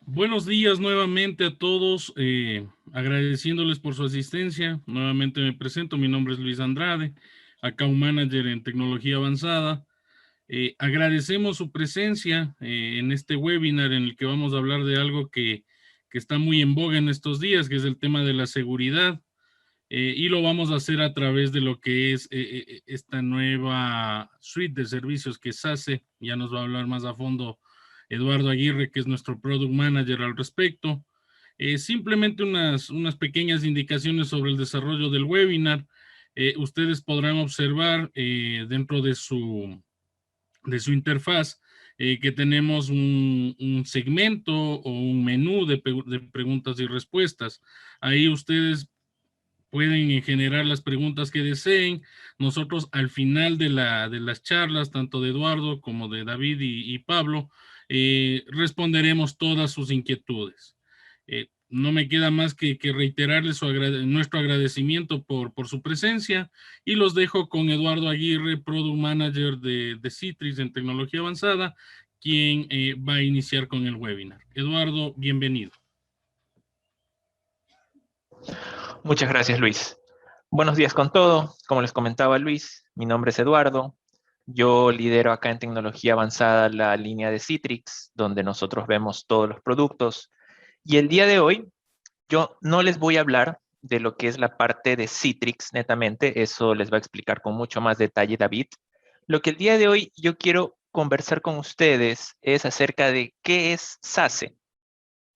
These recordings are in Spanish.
Buenos días nuevamente a todos, agradeciéndoles por su asistencia. Nuevamente me presento, mi nombre es Luis Andrade, Account Manager en Tecnología Avanzada. Agradecemos su presencia en este webinar en el que vamos a hablar de algo que está muy en boga en estos días, que es el tema de la seguridad. Y lo vamos a hacer a través de lo que es esta nueva suite de servicios que es SASE. Ya nos va a hablar más a fondo Eduardo Aguirre, que es nuestro Product Manager al respecto. Simplemente unas pequeñas indicaciones sobre el desarrollo del webinar. Ustedes podrán observar dentro de su interfaz que tenemos un segmento o un menú de preguntas y respuestas. Ahí ustedes pueden generar las preguntas que deseen. Nosotros al final de las charlas, tanto de Eduardo como de David y Pablo, responderemos todas sus inquietudes. No me queda más que reiterarles nuestro agradecimiento por su presencia y los dejo con Eduardo Aguirre, Product Manager de Citrix en Tecnología Avanzada, quien va a iniciar con el webinar. Eduardo, bienvenido. Muchas gracias, Luis. Buenos días con todo. Como les comentaba Luis, mi nombre es Eduardo. Yo lidero acá en Tecnología Avanzada la línea de Citrix, donde nosotros vemos todos los productos. Y el día de hoy, yo no les voy a hablar de lo que es la parte de Citrix netamente. Eso les va a explicar con mucho más detalle David. Lo que el día de hoy yo quiero conversar con ustedes es acerca de qué es SASE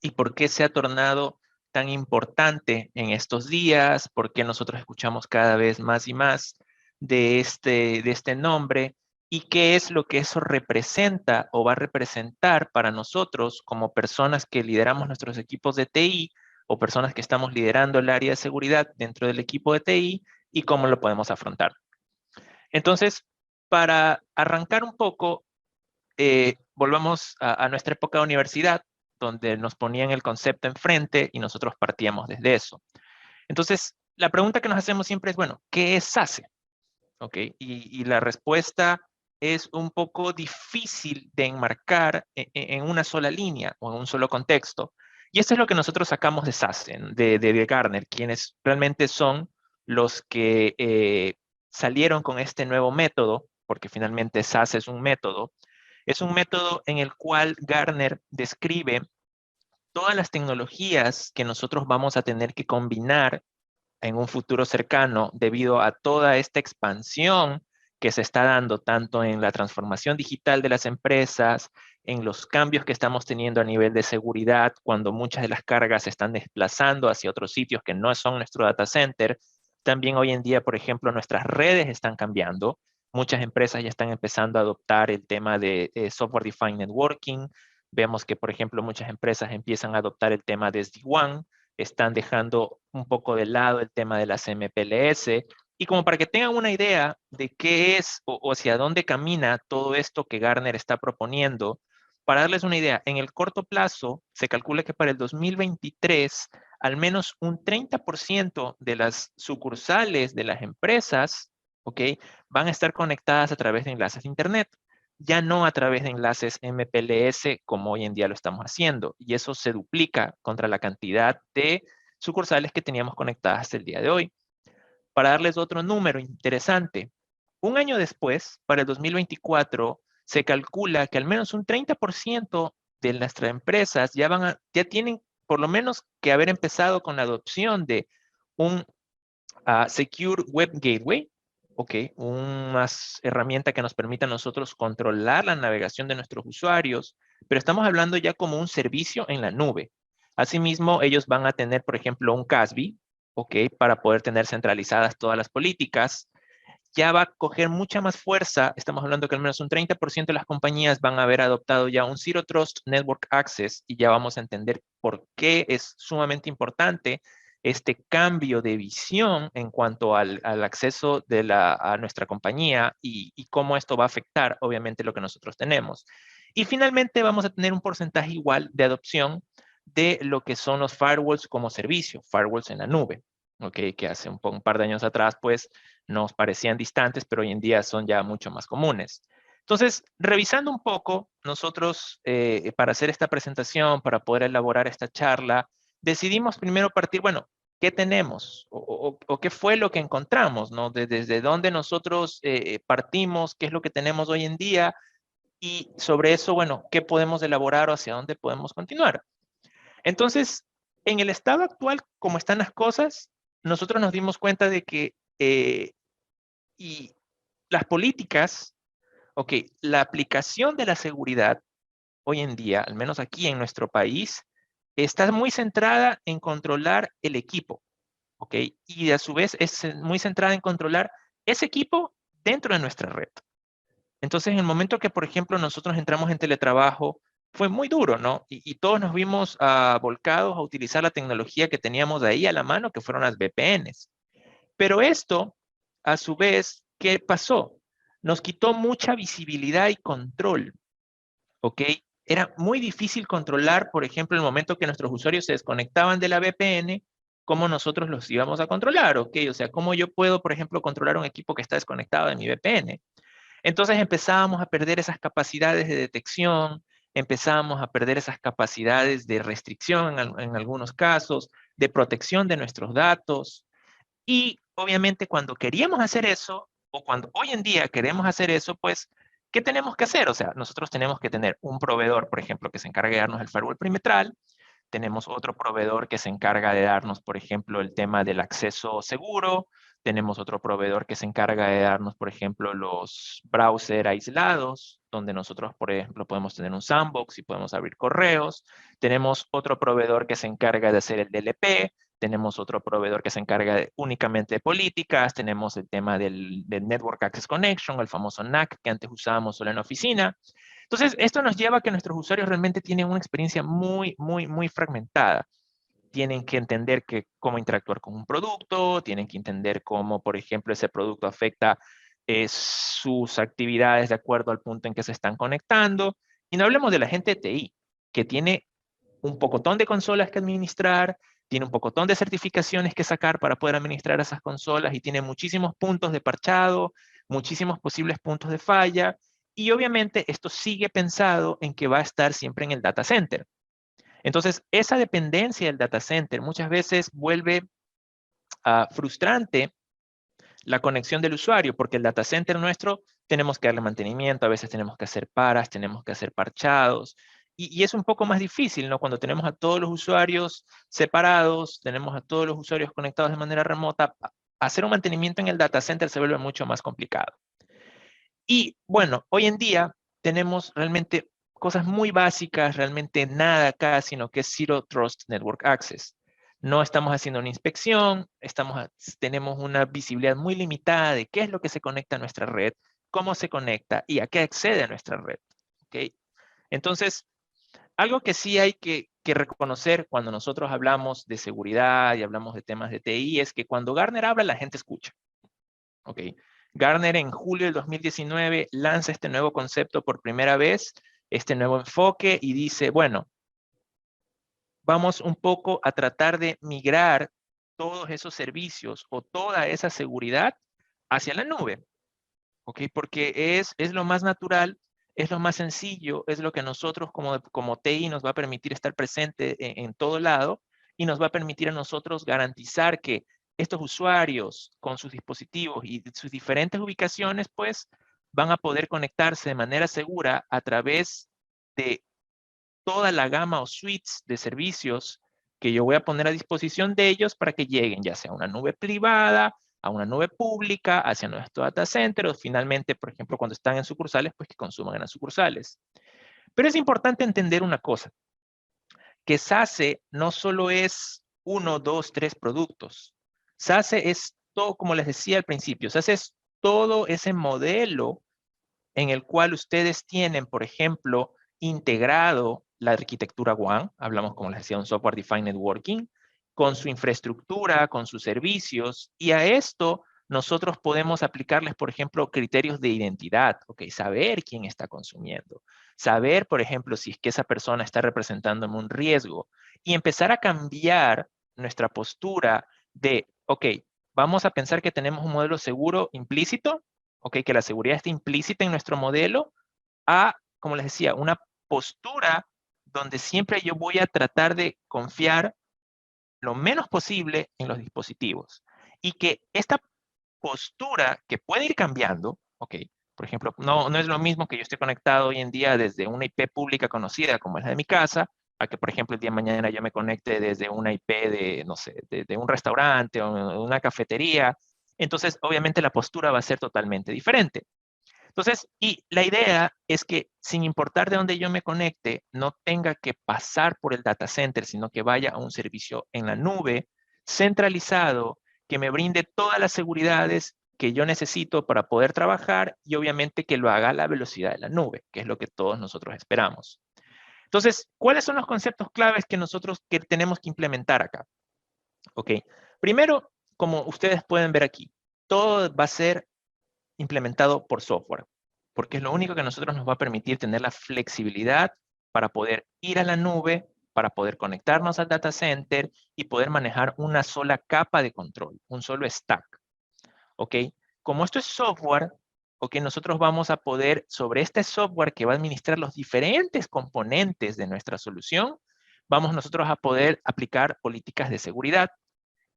y por qué se ha tornado tan importante en estos días, por qué nosotros escuchamos cada vez más y más de este nombre y qué es lo que eso representa o va a representar para nosotros como personas que lideramos nuestros equipos de TI o personas que estamos liderando el área de seguridad dentro del equipo de TI y cómo lo podemos afrontar. Entonces, para arrancar un poco, volvamos a nuestra época de universidad, donde nos ponían el concepto enfrente y nosotros partíamos desde eso. Entonces, la pregunta que nos hacemos siempre es, bueno, ¿qué es SASE? ¿Ok? Y la respuesta es un poco difícil de enmarcar en una sola línea o en un solo contexto. Y esto es lo que nosotros sacamos de SASE, de Gartner, quienes realmente son los que salieron con este nuevo método, porque finalmente SASE es un método. Es un método en el cual Gartner describe todas las tecnologías que nosotros vamos a tener que combinar en un futuro cercano debido a toda esta expansión que se está dando tanto en la transformación digital de las empresas, en los cambios que estamos teniendo a nivel de seguridad, cuando muchas de las cargas se están desplazando hacia otros sitios que no son nuestro data center. También hoy en día, por ejemplo, nuestras redes están cambiando. Muchas empresas ya están empezando a adoptar el tema de Software Defined Networking. Vemos que, por ejemplo, muchas empresas empiezan a adoptar el tema de SD-WAN, están dejando un poco de lado el tema de las MPLS. Y como para que tengan una idea de qué es o hacia dónde camina todo esto que Gartner está proponiendo, para darles una idea, en el corto plazo se calcula que para el 2023 al menos un 30% de las sucursales de las empresas, ¿ok?, van a estar conectadas a través de enlaces de Internet, ya no a través de enlaces MPLS como hoy en día lo estamos haciendo. Y eso se duplica contra la cantidad de sucursales que teníamos conectadas hasta el día de hoy. Para darles otro número interesante, un año después, para el 2024, se calcula que al menos un 30% de nuestras empresas ya tienen por lo menos que haber empezado con la adopción de un Secure Web Gateway, ¿ok? Una herramienta que nos permita a nosotros controlar la navegación de nuestros usuarios, pero estamos hablando ya como un servicio en la nube. Asimismo, ellos van a tener, por ejemplo, un CASB, ¿ok?, para poder tener centralizadas todas las políticas. Ya va a coger mucha más fuerza. Estamos hablando que al menos un 30% de las compañías van a haber adoptado ya un Zero Trust Network Access y ya vamos a entender por qué es sumamente importante este cambio de visión en cuanto al acceso a nuestra compañía y cómo esto va a afectar, obviamente, lo que nosotros tenemos. Y finalmente vamos a tener un porcentaje igual de adopción de lo que son los firewalls como servicio, firewalls en la nube, ¿ok?, que hace un par de años atrás, pues, nos parecían distantes, pero hoy en día son ya mucho más comunes. Entonces, revisando un poco, nosotros, para hacer esta presentación, para poder elaborar esta charla, decidimos primero partir, bueno, ¿qué tenemos? O qué fue lo que encontramos, ¿no? Desde dónde nosotros partimos, qué es lo que tenemos hoy en día, y sobre eso, bueno, ¿qué podemos elaborar o hacia dónde podemos continuar? Entonces, en el estado actual, como están las cosas, nosotros nos dimos cuenta de que y las políticas, ok, la aplicación de la seguridad hoy en día, al menos aquí en nuestro país, está muy centrada en controlar el equipo, ok, y a su vez es muy centrada en controlar ese equipo dentro de nuestra red. Entonces, en el momento que, por ejemplo, nosotros entramos en teletrabajo, fue muy duro, ¿no? Y todos nos vimos volcados a utilizar la tecnología que teníamos ahí a la mano, que fueron las VPNs. Pero esto, a su vez, ¿qué pasó? Nos quitó mucha visibilidad y control, ¿ok? Era muy difícil controlar, por ejemplo, el momento que nuestros usuarios se desconectaban de la VPN, cómo nosotros los íbamos a controlar, ¿ok? O sea, cómo yo puedo, por ejemplo, controlar un equipo que está desconectado de mi VPN. Entonces empezábamos a perder esas capacidades de detección, empezábamos a perder esas capacidades de restricción en algunos casos, de protección de nuestros datos. Y obviamente cuando queríamos hacer eso, o cuando hoy en día queremos hacer eso, pues, ¿qué tenemos que hacer? O sea, nosotros tenemos que tener un proveedor, por ejemplo, que se encargue de darnos el firewall perimetral. Tenemos otro proveedor que se encarga de darnos, por ejemplo, el tema del acceso seguro. Tenemos otro proveedor que se encarga de darnos, por ejemplo, los browser aislados, donde nosotros, por ejemplo, podemos tener un sandbox y podemos abrir correos. Tenemos otro proveedor que se encarga de hacer el DLP. Tenemos otro proveedor que se encarga únicamente de políticas. Tenemos el tema del Network Access Connection, el famoso NAC que antes usábamos solo en la oficina. Entonces, esto nos lleva a que nuestros usuarios realmente tienen una experiencia muy fragmentada. Tienen que entender cómo interactuar con un producto, tienen que entender cómo, por ejemplo, ese producto afecta sus actividades de acuerdo al punto en que se están conectando. Y no hablemos de la gente de TI, que tiene un pocotón de consolas que administrar, tiene un pocotón de certificaciones que sacar para poder administrar esas consolas y tiene muchísimos puntos de parchado, muchísimos posibles puntos de falla. Y obviamente esto sigue pensado en que va a estar siempre en el data center. Entonces, esa dependencia del data center muchas veces vuelve frustrante la conexión del usuario, porque el data center nuestro tenemos que darle mantenimiento, a veces tenemos que hacer paras, tenemos que hacer parchados, y es un poco más difícil, ¿no? Cuando tenemos a todos los usuarios separados, tenemos a todos los usuarios conectados de manera remota, hacer un mantenimiento en el data center se vuelve mucho más complicado. Y bueno, hoy en día tenemos realmente cosas muy básicas, realmente nada acá, sino que es Zero Trust Network Access. No estamos haciendo una inspección, tenemos una visibilidad muy limitada de qué es lo que se conecta a nuestra red, cómo se conecta y a qué accede a nuestra red. ¿Okay? Entonces, algo que sí hay que reconocer cuando nosotros hablamos de seguridad y hablamos de temas de TI es que cuando Gartner habla, la gente escucha. ¿Okay? Gartner en julio del 2019 lanza este nuevo concepto por primera vez, este nuevo enfoque y dice, bueno, vamos un poco a tratar de migrar todos esos servicios o toda esa seguridad hacia la nube, ¿ok? Porque es lo más natural, es lo más sencillo, es lo que nosotros como TI nos va a permitir estar presente en todo lado y nos va a permitir a nosotros garantizar que estos usuarios con sus dispositivos y sus diferentes ubicaciones, pues, van a poder conectarse de manera segura a través de toda la gama o suites de servicios que yo voy a poner a disposición de ellos para que lleguen ya sea a una nube privada, a una nube pública, hacia nuestro data center o finalmente, por ejemplo, cuando están en sucursales, pues que consuman en las sucursales. Pero es importante entender una cosa, que SASE no solo es 1, 2, 3 productos. SASE es todo, como les decía al principio, SASE es todo ese modelo en el cual ustedes tienen, por ejemplo, integrado la arquitectura WAN, hablamos como les decía, un Software Defined Networking, con su infraestructura, con sus servicios, y a esto nosotros podemos aplicarles, por ejemplo, criterios de identidad, okay, saber quién está consumiendo, saber, por ejemplo, si es que esa persona está representándome un riesgo, y empezar a cambiar nuestra postura de, ok, vamos a pensar que tenemos un modelo seguro implícito, ¿ok? Que la seguridad esté implícita en nuestro modelo, a, como les decía, una postura donde siempre yo voy a tratar de confiar lo menos posible en los dispositivos. Y que esta postura, que puede ir cambiando, ¿ok? Por ejemplo, no es lo mismo que yo esté conectado hoy en día desde una IP pública conocida como es la de mi casa, a que, por ejemplo, el día de mañana yo me conecte desde una IP de, no sé, de un restaurante o una cafetería. Entonces, obviamente, la postura va a ser totalmente diferente. Entonces, y la idea es que sin importar de dónde yo me conecte, no tenga que pasar por el data center, sino que vaya a un servicio en la nube, centralizado, que me brinde todas las seguridades que yo necesito para poder trabajar y obviamente que lo haga a la velocidad de la nube, que es lo que todos nosotros esperamos. Entonces, ¿cuáles son los conceptos claves que nosotros tenemos que implementar acá? Ok, primero, como ustedes pueden ver aquí, todo va a ser implementado por software, porque es lo único que a nosotros nos va a permitir tener la flexibilidad para poder ir a la nube, para poder conectarnos al data center y poder manejar una sola capa de control, un solo stack. ¿Ok? Como esto es software, ¿ok? Nosotros vamos a poder, sobre este software que va a administrar los diferentes componentes de nuestra solución, vamos nosotros a poder aplicar políticas de seguridad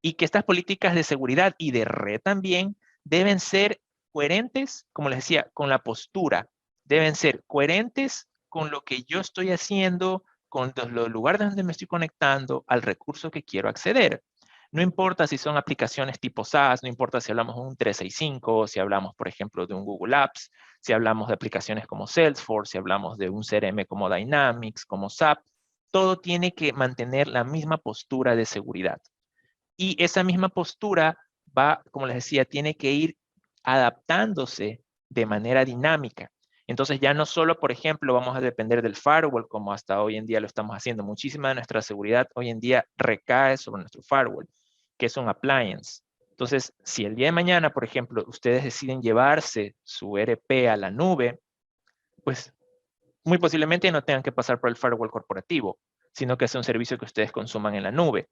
y que estas políticas de seguridad y de red también deben ser coherentes, como les decía, con la postura. Deben ser coherentes con lo que yo estoy haciendo, con los lugares donde me estoy conectando, al recurso que quiero acceder. No importa si son aplicaciones tipo SaaS, no importa si hablamos de un 365, si hablamos, por ejemplo, de un Google Apps, si hablamos de aplicaciones como Salesforce, si hablamos de un CRM como Dynamics, como SAP, todo tiene que mantener la misma postura de seguridad. Y esa misma postura va, como les decía, tiene que ir adaptándose de manera dinámica. Entonces ya no solo, por ejemplo, vamos a depender del firewall como hasta hoy en día lo estamos haciendo. Muchísima de nuestra seguridad hoy en día recae sobre nuestro firewall, que es un appliance. Entonces, si el día de mañana, por ejemplo, ustedes deciden llevarse su ERP a la nube, pues muy posiblemente no tengan que pasar por el firewall corporativo, sino que sea un servicio que ustedes consuman en la nube.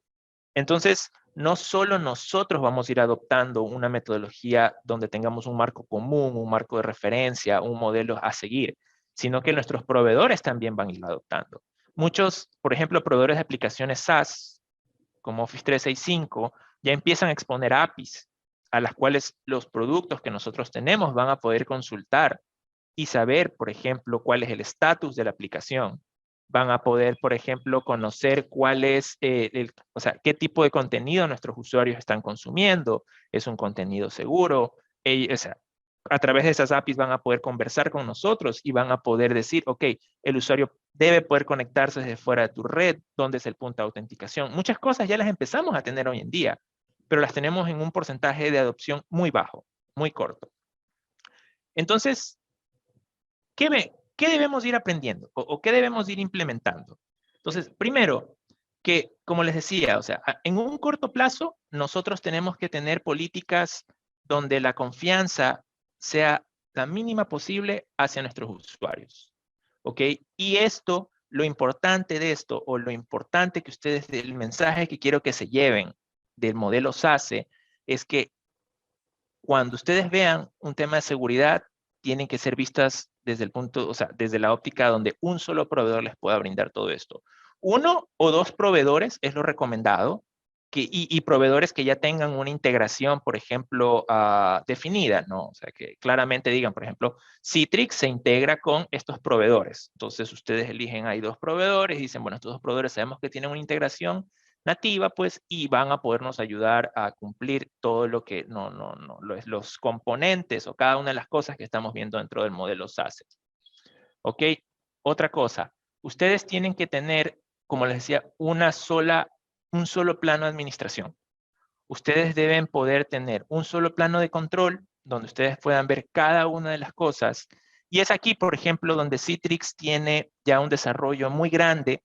Entonces, no solo nosotros vamos a ir adoptando una metodología donde tengamos un marco común, un marco de referencia, un modelo a seguir, sino que nuestros proveedores también van a ir adoptando. Muchos, por ejemplo, proveedores de aplicaciones SaaS, como Office 365, ya empiezan a exponer APIs a las cuales los productos que nosotros tenemos van a poder consultar y saber, por ejemplo, cuál es el estatus de la aplicación. Van a poder, por ejemplo, conocer cuál es, o sea, qué tipo de contenido nuestros usuarios están consumiendo. ¿Es un contenido seguro? O sea, a través de esas APIs van a poder conversar con nosotros y van a poder decir, ok, el usuario debe poder conectarse desde fuera de tu red, ¿dónde es el punto de autenticación? Muchas cosas ya las empezamos a tener hoy en día, pero las tenemos en un porcentaje de adopción muy bajo, muy corto. Entonces, ¿qué debemos ir aprendiendo o qué debemos ir implementando? Entonces, primero, que como les decía, o sea, en un corto plazo, nosotros tenemos que tener políticas donde la confianza sea la mínima posible hacia nuestros usuarios. ¿Ok? Y esto, lo importante de esto, o lo importante que ustedes, el mensaje que quiero que se lleven del modelo SASE, es que cuando ustedes vean un tema de seguridad, tienen que ser vistas desde el punto, o sea, desde la óptica donde un solo proveedor les pueda brindar todo esto. Uno o dos proveedores es lo recomendado, y proveedores que ya tengan una integración, por ejemplo, definida, ¿no? O sea, que claramente digan, por ejemplo, Citrix se integra con estos proveedores. Entonces, ustedes eligen, hay dos proveedores y dicen, bueno, estos dos proveedores sabemos que tienen una integración nativa, pues, y van a podernos ayudar a cumplir todo lo que, los componentes o cada una de las cosas que estamos viendo dentro del modelo SASE. ¿Ok? Otra cosa, ustedes tienen que tener, como les decía, un solo plano de administración. Ustedes deben poder tener un solo plano de control donde ustedes puedan ver cada una de las cosas. Y es aquí, por ejemplo, donde Citrix tiene ya un desarrollo muy grande,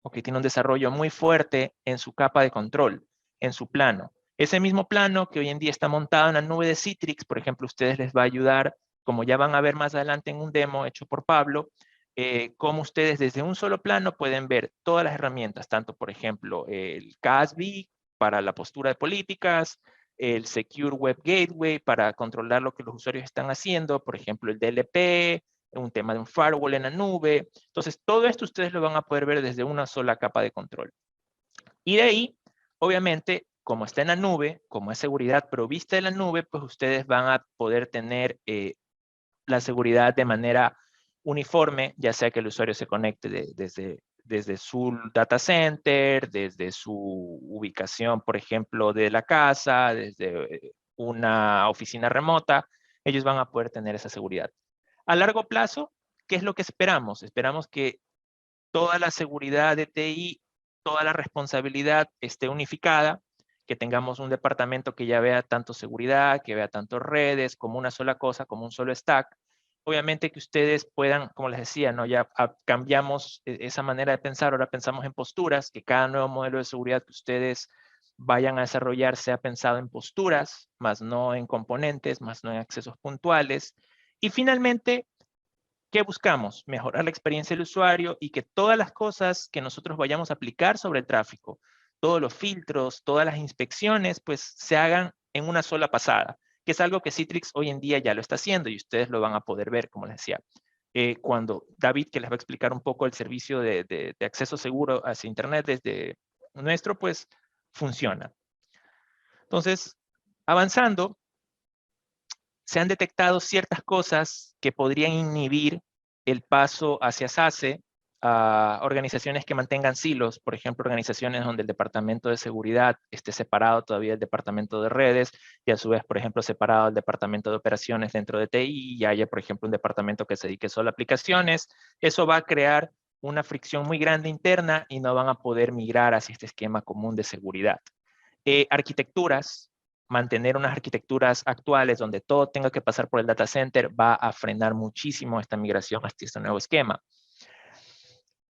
o que tiene un desarrollo muy fuerte en su capa de control, en su plano. Ese mismo plano que hoy en día está montado en la nube de Citrix, por ejemplo, ustedes les va a ayudar, como ya van a ver más adelante en un demo hecho por Pablo, cómo ustedes desde un solo plano pueden ver todas las herramientas, tanto por ejemplo el CASB para la postura de políticas, el Secure Web Gateway para controlar lo que los usuarios están haciendo, por ejemplo, el DLP, un tema de un firewall en la nube. Entonces, todo esto ustedes lo van a poder ver desde una sola capa de control. Y de ahí, obviamente, como está en la nube, como es seguridad provista de la nube, pues ustedes van a poder tener la seguridad de manera uniforme, ya sea que el usuario se conecte desde su data center, desde su ubicación, por ejemplo, de la casa, desde una oficina remota, ellos van a poder tener esa seguridad. A largo plazo, ¿qué es lo que esperamos? Esperamos que toda la seguridad de TI, toda la responsabilidad esté unificada, que tengamos un departamento que ya vea tanto seguridad, que vea tanto redes, como una sola cosa, como un solo stack. Obviamente que ustedes puedan, como les decía, ¿no? Ya cambiamos esa manera de pensar, ahora pensamos en posturas, que cada nuevo modelo de seguridad que ustedes vayan a desarrollar sea pensado en posturas, más no en componentes, más no en accesos puntuales. Y finalmente, ¿qué buscamos? Mejorar la experiencia del usuario y que todas las cosas que nosotros vayamos a aplicar sobre el tráfico, todos los filtros, todas las inspecciones, pues se hagan en una sola pasada, que es algo que Citrix hoy en día ya lo está haciendo y ustedes lo van a poder ver, como les decía. Cuando David, que les va a explicar un poco el servicio de acceso seguro hacia Internet desde nuestro, pues funciona. Entonces, avanzando, se han detectado ciertas cosas que podrían inhibir el paso hacia SASE a organizaciones que mantengan silos, por ejemplo, organizaciones donde el departamento de seguridad esté separado todavía del departamento de redes y a su vez, por ejemplo, separado el departamento de operaciones dentro de TI y haya, por ejemplo, un departamento que se dedique solo a aplicaciones. Eso va a crear una fricción muy grande interna y no van a poder migrar hacia este esquema común de seguridad. Arquitecturas, mantener unas arquitecturas actuales donde todo tenga que pasar por el data center va a frenar muchísimo esta migración hacia este nuevo esquema.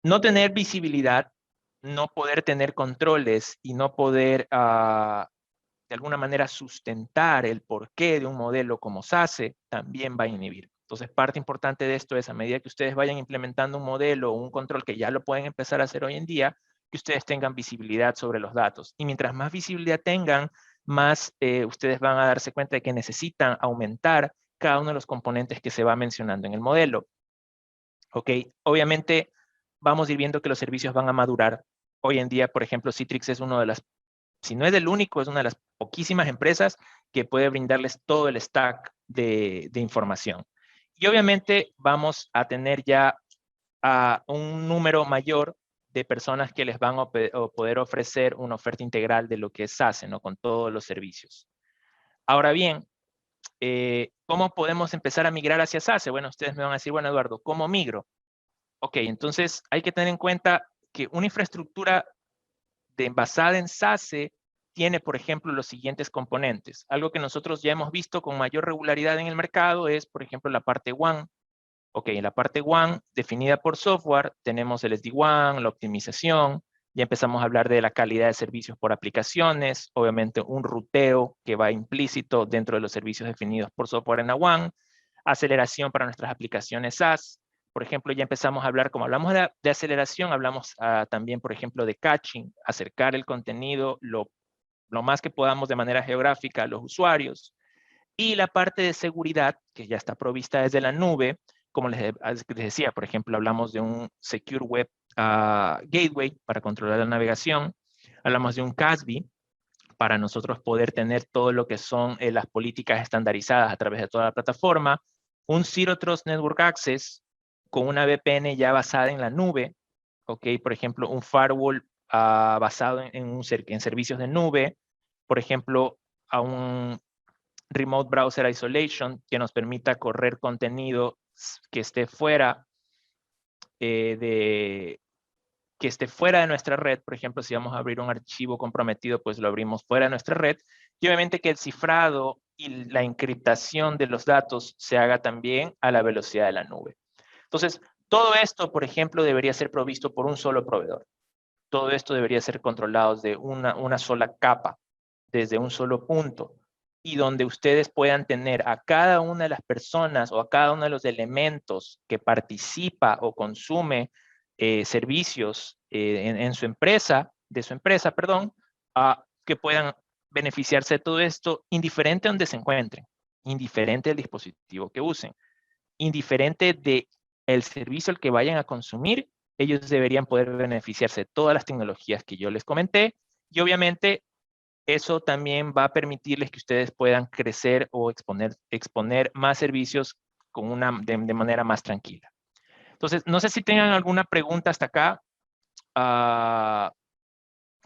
No tener visibilidad, no poder tener controles y no poder de alguna manera sustentar el porqué de un modelo como SASE también va a inhibir. Entonces, parte importante de esto es a medida que ustedes vayan implementando un modelo o un control que ya lo pueden empezar a hacer hoy en día, que ustedes tengan visibilidad sobre los datos. Y mientras más visibilidad tengan, más ustedes van a darse cuenta de que necesitan aumentar cada uno de los componentes que se va mencionando en el modelo. ¿Ok? Obviamente, vamos a ir viendo que los servicios van a madurar. Hoy en día, por ejemplo, Citrix es uno de las, si no es el único, es una de las poquísimas empresas que puede brindarles todo el stack de información. Y obviamente vamos a tener ya un número mayor de personas que les van a poder ofrecer una oferta integral de lo que es SASE, ¿no? Con todos los servicios. Ahora bien, ¿cómo podemos empezar a migrar hacia SASE? Bueno, ustedes me van a decir, bueno, Eduardo, ¿cómo migro? Ok, entonces hay que tener en cuenta que una infraestructura basada en SASE tiene, por ejemplo, los siguientes componentes. Algo que nosotros ya hemos visto con mayor regularidad en el mercado es, por ejemplo, la parte WAN. Ok, en la parte WAN, definida por software, tenemos el SD-WAN, la optimización, ya empezamos a hablar de la calidad de servicios por aplicaciones, obviamente un ruteo que va implícito dentro de los servicios definidos por software en la WAN, aceleración para nuestras aplicaciones SaaS. Por ejemplo, ya empezamos a hablar, como hablamos de aceleración, hablamos también, por ejemplo, de caching, acercar el contenido lo más que podamos de manera geográfica a los usuarios. Y la parte de seguridad, que ya está provista desde la nube, como les decía, por ejemplo, hablamos de un Secure Web Gateway para controlar la navegación, hablamos de un CASB para nosotros poder tener todo lo que son las políticas estandarizadas a través de toda la plataforma, un Zero Trust Network Access con una VPN ya basada en la nube, ¿ok? Por ejemplo, un firewall basado en servicios de nube, por ejemplo, a un Remote Browser Isolation que nos permita correr contenido que esté fuera que esté fuera de nuestra red. Por ejemplo, si vamos a abrir un archivo comprometido, pues lo abrimos fuera de nuestra red. Y obviamente que el cifrado y la encriptación de los datos se haga también a la velocidad de la nube. Entonces, todo esto, por ejemplo, debería ser provisto por un solo proveedor. Todo esto debería ser controlado de una sola capa, desde un solo punto, y donde ustedes puedan tener a cada una de las personas o a cada uno de los elementos que participa o consume servicios de su empresa, perdón, que puedan beneficiarse de todo esto, indiferente de donde se encuentren, indiferente del dispositivo que usen, indiferente del servicio al que vayan a consumir, ellos deberían poder beneficiarse de todas las tecnologías que yo les comenté, y obviamente eso también va a permitirles que ustedes puedan crecer o exponer más servicios de manera más tranquila. Entonces, no sé si tengan alguna pregunta hasta acá,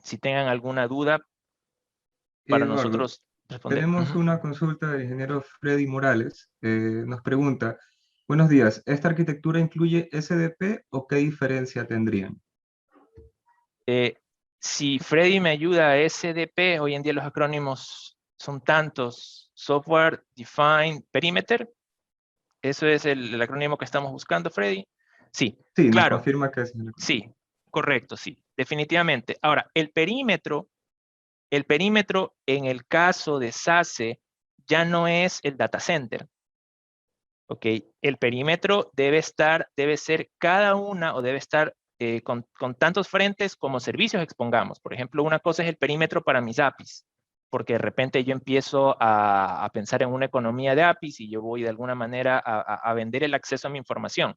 si tengan alguna duda para Eduardo, nosotros responder. tenemos una consulta del ingeniero Freddy Morales. Nos pregunta, buenos días, ¿esta arquitectura incluye SDP o qué diferencia tendrían? Si Freddy me ayuda a SDP, hoy en día los acrónimos son tantos, Software Defined Perimeter, ¿eso es el acrónimo que estamos buscando, Freddy? Sí, Sí, nos claro, confirma que es el... sí, correcto, sí, definitivamente. Ahora, el perímetro en el caso de SASE ya no es el data center. ¿Ok? El perímetro debe ser cada una o debe estar con tantos frentes como servicios expongamos. Por ejemplo, una cosa es el perímetro para mis APIs, porque de repente yo empiezo a pensar en una economía de APIs y yo voy de alguna manera a vender el acceso a mi información.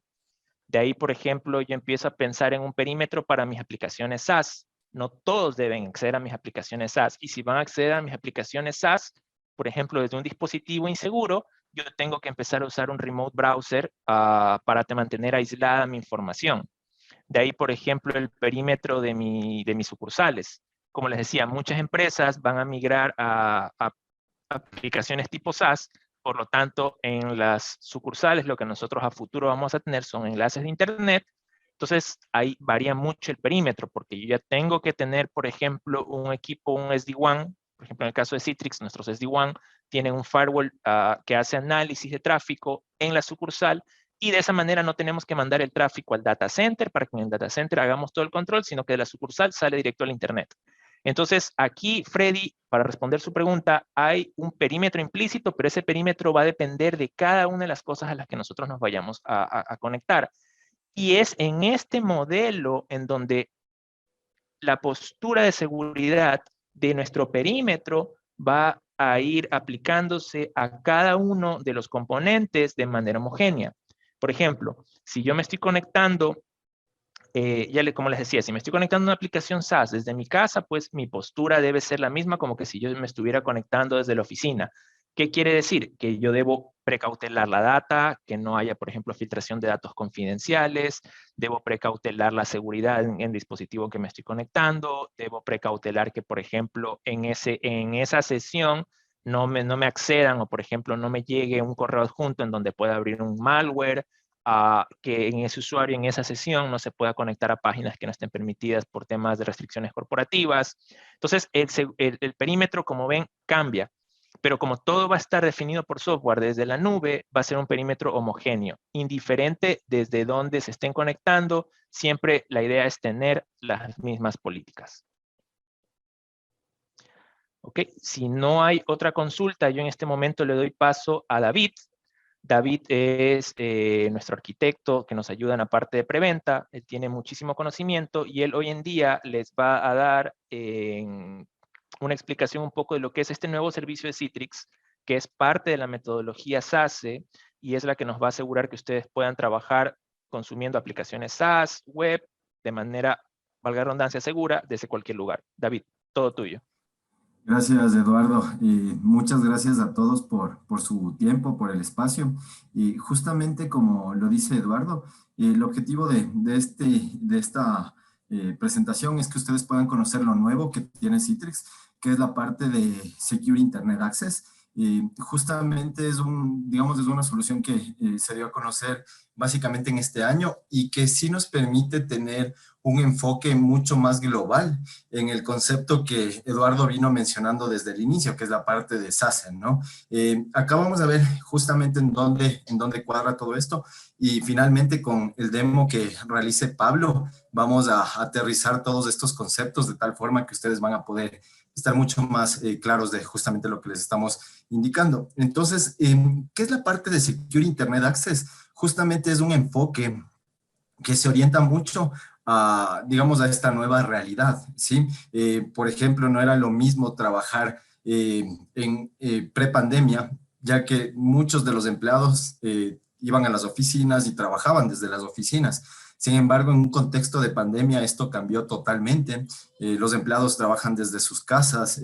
De ahí, por ejemplo, yo empiezo a pensar en un perímetro para mis aplicaciones SaaS. No todos deben acceder a mis aplicaciones SaaS. Y si van a acceder a mis aplicaciones SaaS, por ejemplo, desde un dispositivo inseguro, yo tengo que empezar a usar un remote browser para mantener aislada mi información. De ahí, por ejemplo, el perímetro de mis sucursales. Como les decía, muchas empresas van a migrar a aplicaciones tipo SaaS. Por lo tanto, en las sucursales, lo que nosotros a futuro vamos a tener son enlaces de Internet. Entonces, ahí varía mucho el perímetro, porque yo ya tengo que tener, por ejemplo, un equipo, un SD-WAN. Por ejemplo, en el caso de Citrix, nuestros SD-WAN tienen un firewall que hace análisis de tráfico en la sucursal, y de esa manera no tenemos que mandar el tráfico al data center para que en el data center hagamos todo el control, sino que de la sucursal sale directo al Internet. Entonces, aquí, Freddy, para responder su pregunta, hay un perímetro implícito, pero ese perímetro va a depender de cada una de las cosas a las que nosotros nos vayamos a conectar. Y es en este modelo en donde la postura de seguridad de nuestro perímetro va a ir aplicándose a cada uno de los componentes de manera homogénea. Por ejemplo, si yo me estoy conectando como les decía, si me estoy conectando a una aplicación SaaS desde mi casa, pues mi postura debe ser la misma como que si yo me estuviera conectando desde la oficina. ¿Qué quiere decir? Que yo debo precautelar la data, que no haya, por ejemplo, filtración de datos confidenciales, debo precautelar la seguridad en el dispositivo que me estoy conectando, debo precautelar que, por ejemplo, en esa sesión no me accedan o, por ejemplo, no me llegue un correo adjunto en donde pueda abrir un malware, que en ese usuario, en esa sesión, no se pueda conectar a páginas que no estén permitidas por temas de restricciones corporativas. Entonces, el perímetro, como ven, cambia. Pero como todo va a estar definido por software desde la nube, va a ser un perímetro homogéneo. Indiferente desde dónde se estén conectando, siempre la idea es tener las mismas políticas. Ok, si no hay otra consulta, yo en este momento le doy paso a David. David es nuestro arquitecto que nos ayuda en la parte de preventa. Él tiene muchísimo conocimiento y él hoy en día les va a dar una explicación un poco de lo que es este nuevo servicio de Citrix, que es parte de la metodología SASE y es la que nos va a asegurar que ustedes puedan trabajar consumiendo aplicaciones SaaS, web, de manera, valga la redundancia, segura desde cualquier lugar. David, todo tuyo. Gracias, Eduardo. Y muchas gracias a todos por su tiempo, por el espacio. Y justamente como lo dice Eduardo, el objetivo de esta presentación es que ustedes puedan conocer lo nuevo que tiene Citrix, que es la parte de Secure Internet Access. Justamente es digamos, es una solución que se dio a conocer básicamente en este año y que sí nos permite tener un enfoque mucho más global en el concepto que Eduardo vino mencionando desde el inicio, que es la parte de SASE, ¿no? Acá vamos a ver justamente en dónde cuadra todo esto y finalmente con el demo que realice Pablo vamos a aterrizar todos estos conceptos de tal forma que ustedes van a poder estar mucho más claros de justamente lo que les estamos indicando. Entonces, ¿qué es la parte de Secure Internet Access? Justamente es un enfoque que se orienta mucho digamos, a esta nueva realidad, ¿sí? Por ejemplo, no era lo mismo trabajar en prepandemia, ya que muchos de los empleados iban a las oficinas y trabajaban desde las oficinas. Sin embargo, en un contexto de pandemia esto cambió totalmente. Los empleados trabajan desde sus casas,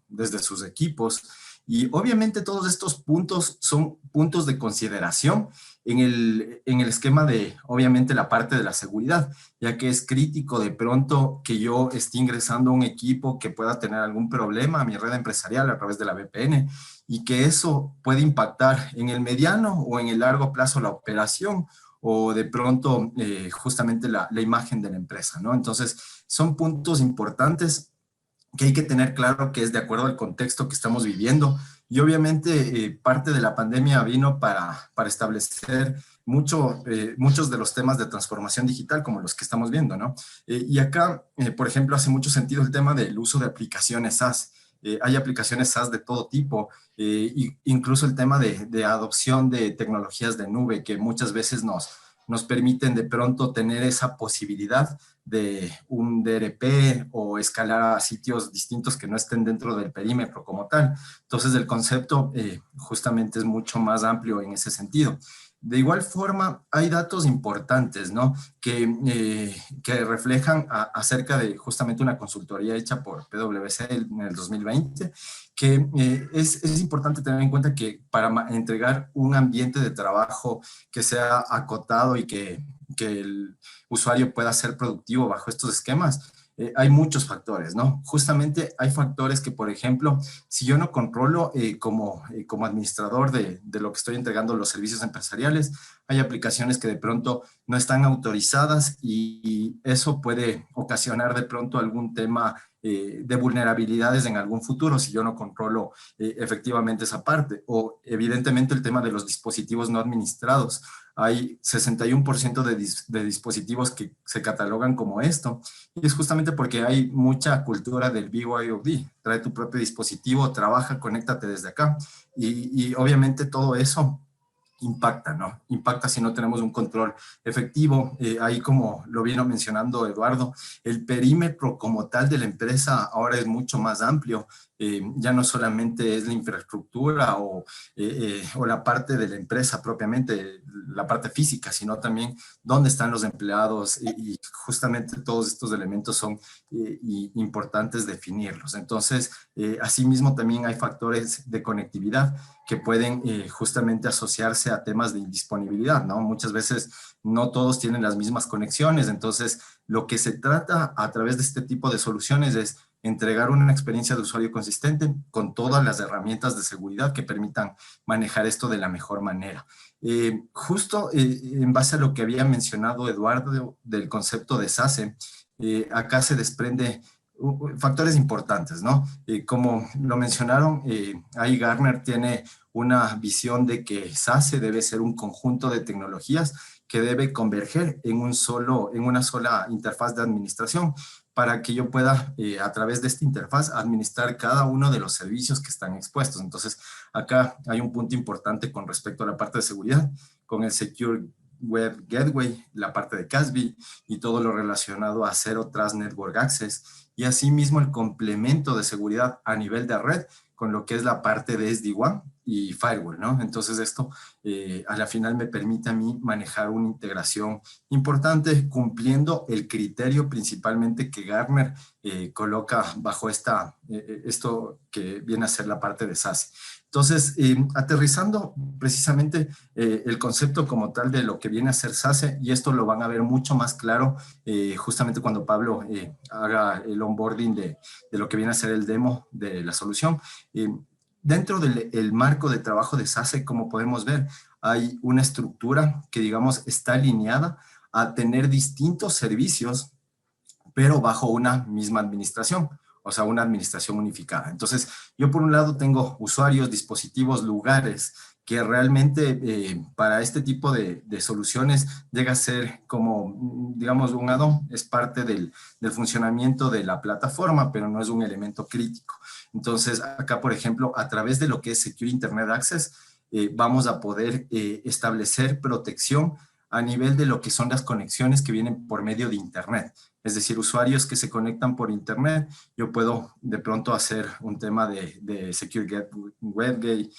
desde sus equipos, y obviamente todos estos puntos son puntos de consideración en el esquema de, obviamente, la parte de la seguridad, ya que es crítico de pronto que yo esté ingresando a un equipo que pueda tener algún problema a mi red empresarial a través de la VPN, y que eso puede impactar en el mediano o en el largo plazo la operación, o de pronto justamente la imagen de la empresa, ¿no? Entonces, son puntos importantes que hay que tener claro que es de acuerdo al contexto que estamos viviendo. Y obviamente parte de la pandemia vino para establecer muchos de los temas de transformación digital como los que estamos viendo, ¿no? Y acá, por ejemplo, hace mucho sentido el tema del uso de aplicaciones SaaS. Hay aplicaciones SaaS de todo tipo, incluso el tema de adopción de tecnologías de nube que muchas veces nos permiten de pronto tener esa posibilidad de un DRP o escalar a sitios distintos que no estén dentro del perímetro como tal. Entonces el concepto justamente es mucho más amplio en ese sentido. De igual forma, hay datos importantes, ¿no? Que reflejan acerca de justamente una consultoría hecha por PwC en el 2020, que es importante tener en cuenta que para entregar un ambiente de trabajo que sea acotado y que el usuario pueda ser productivo bajo estos esquemas, hay muchos factores, ¿no? Justamente hay factores que, por ejemplo, si yo no controlo como administrador de lo que estoy entregando los servicios empresariales, hay aplicaciones que de pronto no están autorizadas y eso puede ocasionar de pronto algún tema de vulnerabilidades en algún futuro si yo no controlo efectivamente esa parte. O evidentemente el tema de los dispositivos no administrados. Hay 61% de dispositivos que se catalogan como esto, y es justamente porque hay mucha cultura del BYOD. Trae tu propio dispositivo, trabaja, conéctate desde acá, y obviamente todo eso impacta, ¿no? Impacta si no tenemos un control efectivo. Ahí, como lo vino mencionando Eduardo, el perímetro como tal de la empresa ahora es mucho más amplio. Ya no solamente es la infraestructura o la parte de la empresa propiamente, la parte física, sino también dónde están los empleados, y justamente todos estos elementos son importantes definirlos. Entonces, asimismo también hay factores de conectividad que pueden justamente asociarse a temas de indisponibilidad, ¿no? Muchas veces no todos tienen las mismas conexiones, entonces lo que se trata a través de este tipo de soluciones es entregar una experiencia de usuario consistente con todas las herramientas de seguridad que permitan manejar esto de la mejor manera. Justo en base a lo que había mencionado Eduardo del concepto de SASE, acá se desprende factores importantes, ¿no? Como lo mencionaron, ahí Gartner tiene una visión de que SASE debe ser un conjunto de tecnologías que debe converger en una sola interfaz de administración, para que yo pueda, a través de esta interfaz, administrar cada uno de los servicios que están expuestos. Entonces, acá hay un punto importante con respecto a la parte de seguridad, con el Secure Web Gateway, la parte de CASB y todo lo relacionado a Zero Trust Network Access, y asimismo el complemento de seguridad a nivel de red con lo que es la parte de SD-WAN y Firewall, ¿no? Entonces esto a la final me permite a mí manejar una integración importante, cumpliendo el criterio principalmente que Gartner coloca bajo esto que viene a ser la parte de SASE. Entonces, aterrizando precisamente el concepto como tal de lo que viene a ser SASE, y esto lo van a ver mucho más claro justamente cuando Pablo haga el onboarding de lo que viene a ser el demo de la solución. Dentro del marco de trabajo de SASE, como podemos ver, hay una estructura que, digamos, está alineada a tener distintos servicios, pero bajo una misma administración, o sea, una administración unificada. Entonces, yo por un lado tengo usuarios, dispositivos, lugares, que realmente para este tipo de soluciones llega a ser como, digamos, un add-on, es parte del funcionamiento de la plataforma, pero no es un elemento crítico. Entonces, acá, por ejemplo, a través de lo que es Secure Internet Access, vamos a poder establecer protección a nivel de lo que son las conexiones que vienen por medio de Internet. Es decir, usuarios que se conectan por Internet, yo puedo de pronto hacer un tema de Secure WebGate,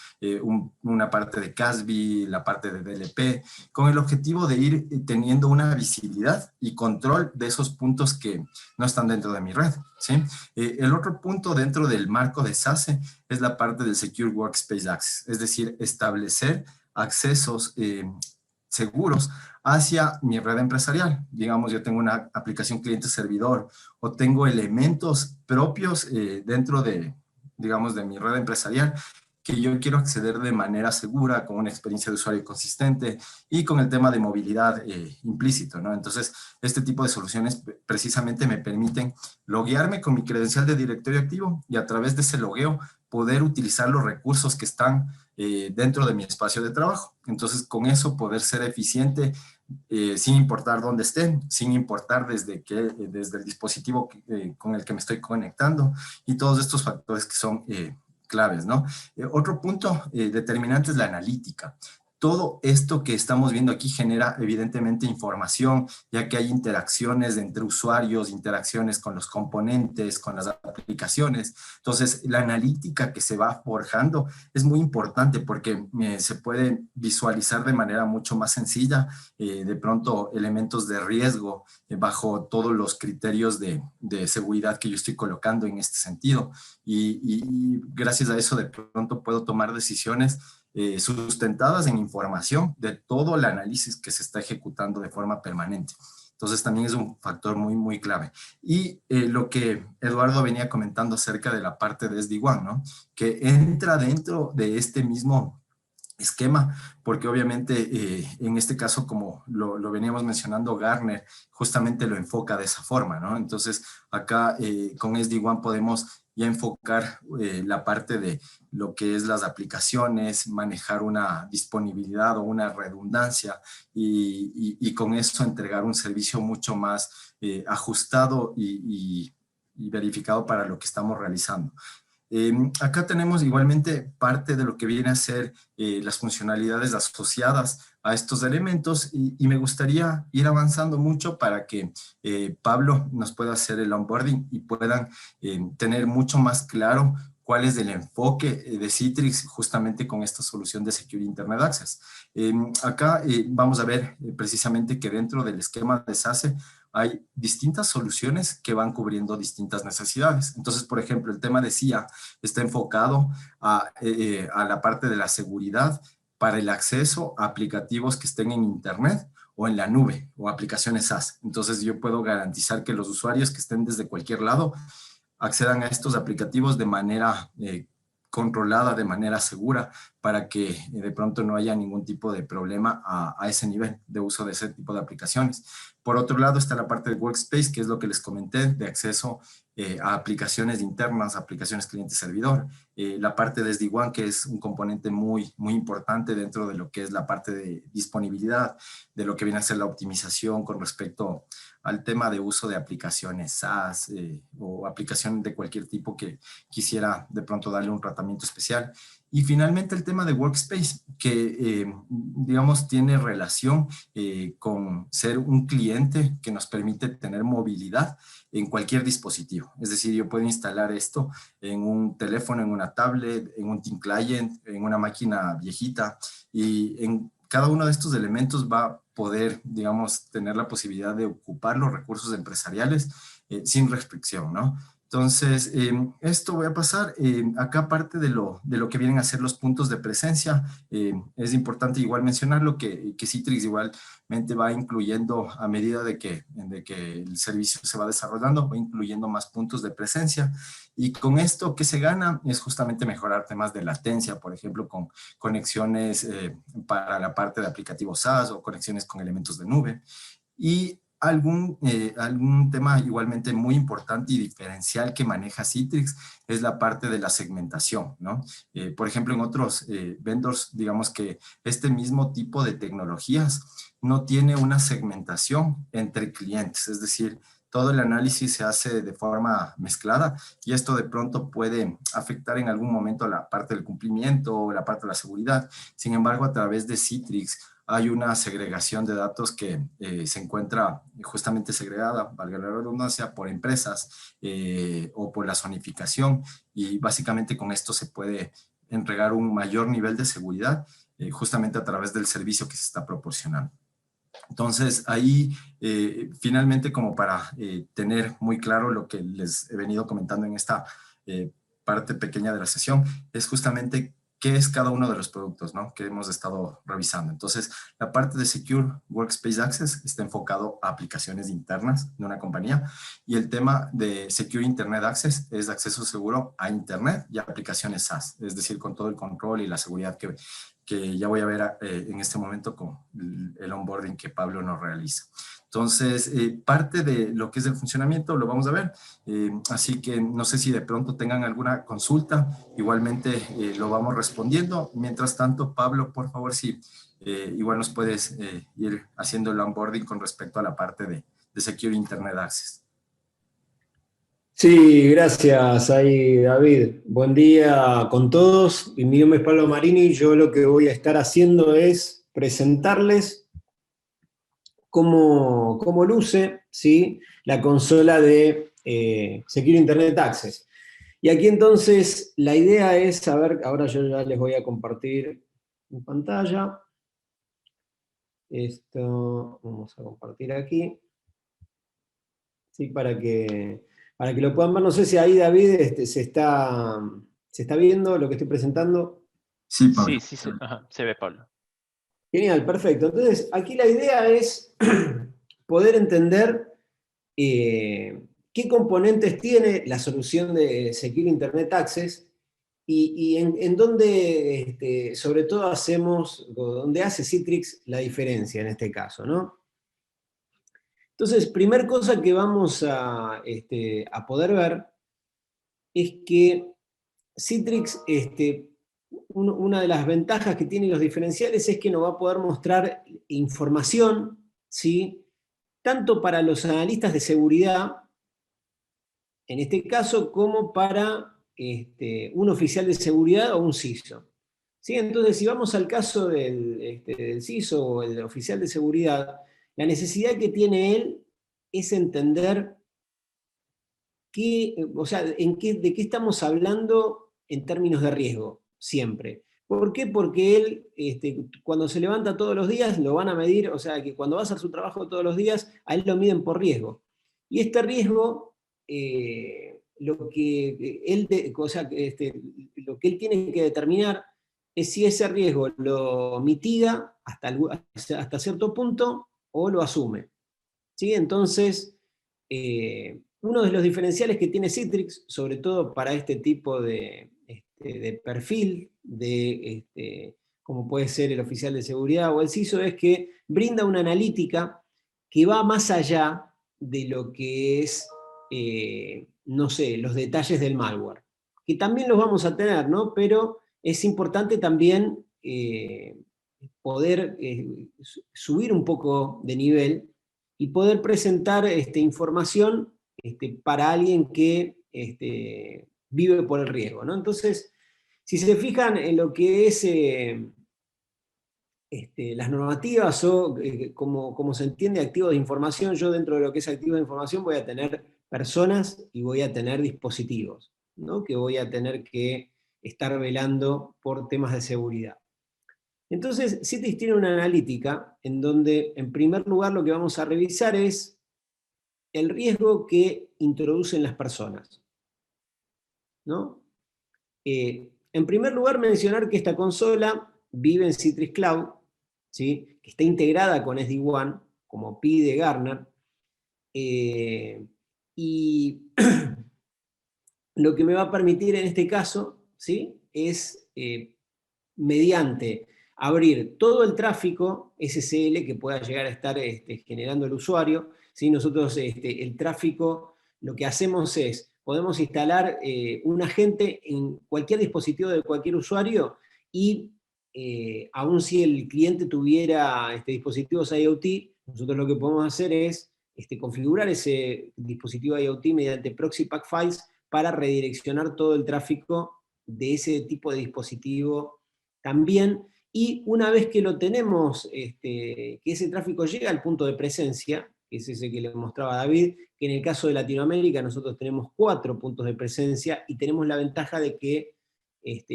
una parte de CASB, la parte de DLP, con el objetivo de ir teniendo una visibilidad y control de esos puntos que no están dentro de mi red, ¿sí? El otro punto dentro del marco de SASE es la parte del Secure Workspace Access, es decir, establecer accesos seguros hacia mi red empresarial. Digamos, yo tengo una aplicación cliente-servidor o tengo elementos propios dentro de, digamos, de mi red empresarial que yo quiero acceder de manera segura, con una experiencia de usuario consistente y con el tema de movilidad implícito, ¿no? Entonces, este tipo de soluciones precisamente me permiten loguearme con mi credencial de directorio activo y a través de ese logueo poder utilizar los recursos que están dentro de mi espacio de trabajo. Entonces, con eso poder ser eficiente sin importar dónde estén, sin importar desde el dispositivo con el que me estoy conectando y todos estos factores que son claves, ¿no? Otro punto determinante es la analítica. Todo esto que estamos viendo aquí genera evidentemente información, ya que hay interacciones entre usuarios, interacciones con los componentes, con las aplicaciones. Entonces, la analítica que se va forjando es muy importante porque se puede visualizar de manera mucho más sencilla, de pronto elementos de riesgo bajo todos los criterios de seguridad que yo estoy colocando en este sentido. Y gracias a eso de pronto puedo tomar decisiones sustentadas en información de todo el análisis que se está ejecutando de forma permanente. Entonces también es un factor muy, muy clave. Y lo que Eduardo venía comentando acerca de la parte de SD-WAN, ¿no? Que entra dentro de este mismo esquema, porque obviamente en este caso, como lo veníamos mencionando, Gartner justamente lo enfoca de esa forma, ¿no? Entonces acá con SD-WAN podemos ya enfocar la parte de lo que es las aplicaciones, manejar una disponibilidad o una redundancia y con eso entregar un servicio mucho más ajustado y verificado para lo que estamos realizando. Acá tenemos igualmente parte de lo que viene a ser las funcionalidades asociadas a estos elementos y me gustaría ir avanzando mucho para que Pablo nos pueda hacer el onboarding y puedan tener mucho más claro cuál es el enfoque de Citrix justamente con esta solución de Secure Internet Access. Acá vamos a ver precisamente que dentro del esquema de SASE hay distintas soluciones que van cubriendo distintas necesidades. Entonces, por ejemplo, el tema de CIA está enfocado a la parte de la seguridad para el acceso a aplicativos que estén en Internet o en la nube o aplicaciones SaaS. Entonces, yo puedo garantizar que los usuarios que estén desde cualquier lado accedan a estos aplicativos de manera controlada, de manera segura, para que de pronto no haya ningún tipo de problema a ese nivel de uso de ese tipo de aplicaciones. Por otro lado está la parte de Workspace, que es lo que les comenté, de acceso a aplicaciones internas, aplicaciones cliente-servidor. La parte de SD-WAN, que es un componente muy, muy importante dentro de lo que es la parte de disponibilidad, de lo que viene a ser la optimización con respecto al tema de uso de aplicaciones SaaS o aplicaciones de cualquier tipo que quisiera de pronto darle un tratamiento especial. Y finalmente el tema de Workspace, que digamos tiene relación con ser un cliente que nos permite tener movilidad en cualquier dispositivo. Es decir, yo puedo instalar esto en un teléfono, en una tablet, en un Team Client, en una máquina viejita, y en cada uno de estos elementos va a poder, digamos, tener la posibilidad de ocupar los recursos empresariales sin restricción, ¿no? Entonces, esto voy a pasar. Acá parte de lo que vienen a ser los puntos de presencia, es importante igual mencionarlo que Citrix igualmente va incluyendo a medida de que el servicio se va desarrollando, va incluyendo más puntos de presencia. Y con esto que se gana es justamente mejorar temas de latencia, por ejemplo, con conexiones para la parte de aplicativos SaaS o conexiones con elementos de nube. Y algún tema igualmente muy importante y diferencial que maneja Citrix es la parte de la segmentación, ¿no? Por ejemplo, en otros vendors, digamos que este mismo tipo de tecnologías no tiene una segmentación entre clientes, es decir, todo el análisis se hace de forma mezclada y esto de pronto puede afectar en algún momento la parte del cumplimiento o la parte de la seguridad. Sin embargo, a través de Citrix hay una segregación de datos que se encuentra justamente segregada, valga la redundancia, por empresas o por la zonificación, y básicamente con esto se puede entregar un mayor nivel de seguridad justamente a través del servicio que se está proporcionando. Entonces, ahí, finalmente, como para tener muy claro lo que les he venido comentando en esta parte pequeña de la sesión, es justamente qué es cada uno de los productos, ¿no?, que hemos estado revisando. Entonces, la parte de Secure Workspace Access está enfocado a aplicaciones internas de una compañía, y el tema de Secure Internet Access es acceso seguro a Internet y a aplicaciones SaaS, es decir, con todo el control y la seguridad que ya voy a ver en este momento con el onboarding que Pablo nos realiza. Entonces, parte de lo que es el funcionamiento lo vamos a ver, así que no sé si de pronto tengan alguna consulta, igualmente lo vamos respondiendo. Mientras tanto, Pablo, por favor, si igual nos puedes ir haciendo el onboarding con respecto a la parte de Secure Internet Access. Sí, gracias ahí, David. Buen día con todos. Y mi nombre es Pablo Marini. Yo lo que voy a estar haciendo es presentarles cómo luce, ¿sí?, la consola de Secure Internet Access. Y aquí entonces la idea es, a ver, ahora yo ya les voy a compartir en pantalla. Esto vamos a compartir aquí. Sí, para que lo puedan ver. No sé si ahí, David, se está viendo lo que estoy presentando. Sí, Pablo. Sí, se ve, Pablo. Genial, perfecto. Entonces, aquí la idea es poder entender qué componentes tiene la solución de Secure Internet Access y en dónde, sobre todo, donde hace Citrix la diferencia en este caso, ¿no? Entonces, primer cosa que vamos a poder ver es que Citrix, una de las ventajas que tiene los diferenciales es que nos va a poder mostrar información, ¿sí?, tanto para los analistas de seguridad, en este caso, como para un oficial de seguridad o un CISO. ¿Sí? Entonces, si vamos al caso del CISO o el oficial de seguridad, la necesidad que tiene él es entender de qué estamos hablando en términos de riesgo, siempre. ¿Por qué? Porque él, cuando se levanta todos los días, lo van a medir, o sea, que cuando va a hacer su trabajo todos los días, a él lo miden por riesgo. Y este riesgo, lo que él tiene que determinar es si ese riesgo lo mitiga hasta cierto punto o lo asume. ¿Sí? Entonces, uno de los diferenciales que tiene Citrix, sobre todo para este tipo de perfil, como puede ser el oficial de seguridad o el CISO, es que brinda una analítica que va más allá de lo que es, no sé, los detalles del malware, que también los vamos a tener, ¿no? Pero es importante también poder subir un poco de nivel y poder presentar información para alguien que vive por el riesgo, ¿no? Entonces, si se fijan en lo que es las normativas o como se entiende activos de información, yo dentro de lo que es activos de información voy a tener personas y voy a tener dispositivos, ¿no?, que voy a tener que estar velando por temas de seguridad. Entonces, Citrix tiene una analítica en donde, en primer lugar, lo que vamos a revisar es el riesgo que introducen las personas, ¿no? En primer lugar, mencionar que esta consola vive en Citrix Cloud, ¿sí?, que está integrada con SD-WAN, como pide Gartner, y lo que me va a permitir en este caso, ¿sí?, es mediante abrir todo el tráfico SSL que pueda llegar a estar generando el usuario, ¿sí? Nosotros el tráfico, lo que hacemos es, podemos instalar un agente en cualquier dispositivo de cualquier usuario y aun si el cliente tuviera dispositivos IoT, nosotros lo que podemos hacer es configurar ese dispositivo IoT mediante proxy pack files para redireccionar todo el tráfico de ese tipo de dispositivo también, y una vez que lo tenemos, que ese tráfico llega al punto de presencia, que es ese que le mostraba David, que en el caso de Latinoamérica nosotros tenemos 4 puntos de presencia y tenemos la ventaja de que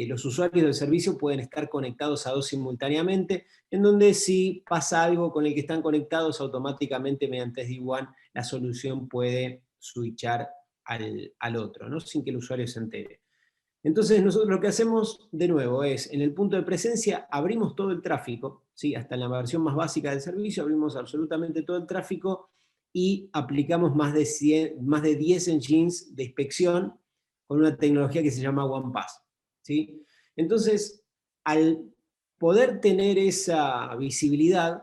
los usuarios del servicio pueden estar conectados a 2 simultáneamente, en donde si pasa algo con el que están conectados, automáticamente mediante SD-WAN la solución puede switchar al otro, ¿no? Sin que el usuario se entere. Entonces nosotros lo que hacemos de nuevo es, en el punto de presencia abrimos todo el tráfico, ¿sí? Hasta en la versión más básica del servicio abrimos absolutamente todo el tráfico y aplicamos más de 10 engines de inspección con una tecnología que se llama OnePass, ¿sí? Entonces, al poder tener esa visibilidad,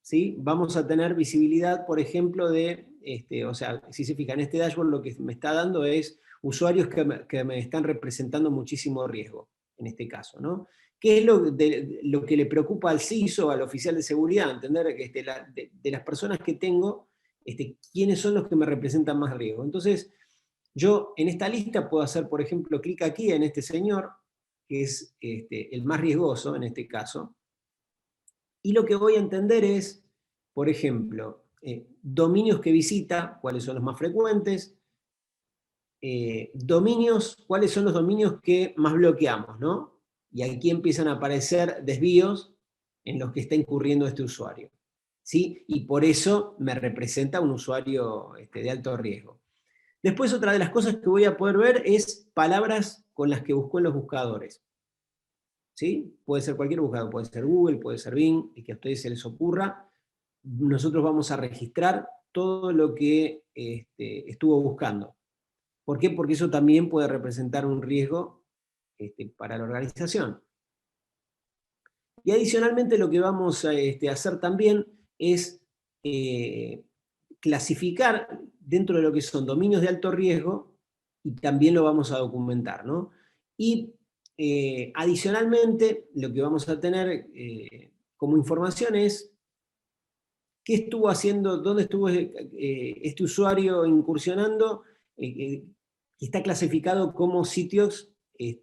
¿sí? Vamos a tener visibilidad, por ejemplo, o sea, si se fijan, este dashboard lo que me está dando es usuarios que me están representando muchísimo riesgo, en este caso, ¿no? ¿Qué es lo que le preocupa al CISO, al oficial de seguridad? Entender que de las personas que tengo, quiénes son los que me representan más riesgo. Entonces, yo en esta lista puedo hacer, por ejemplo, clic aquí en este señor, que es el más riesgoso en este caso, y lo que voy a entender es, por ejemplo, dominios que visita, cuáles son los más frecuentes, dominios, cuáles son los dominios que más bloqueamos, ¿no? Y aquí empiezan a aparecer desvíos en los que está incurriendo este usuario, ¿sí? Y por eso me representa un usuario de alto riesgo. Después, otra de las cosas que voy a poder ver es palabras con las que buscó en los buscadores, ¿sí? Puede ser cualquier buscador, puede ser Google, puede ser Bing, y que a ustedes se les ocurra. Nosotros vamos a registrar todo lo que estuvo buscando. ¿Por qué? Porque eso también puede representar un riesgo para la organización. Y adicionalmente lo que vamos a hacer también es clasificar dentro de lo que son dominios de alto riesgo, y también lo vamos a documentar, ¿no? Y adicionalmente lo que vamos a tener como información es qué estuvo haciendo, dónde estuvo este usuario incursionando, que está clasificado como sitios y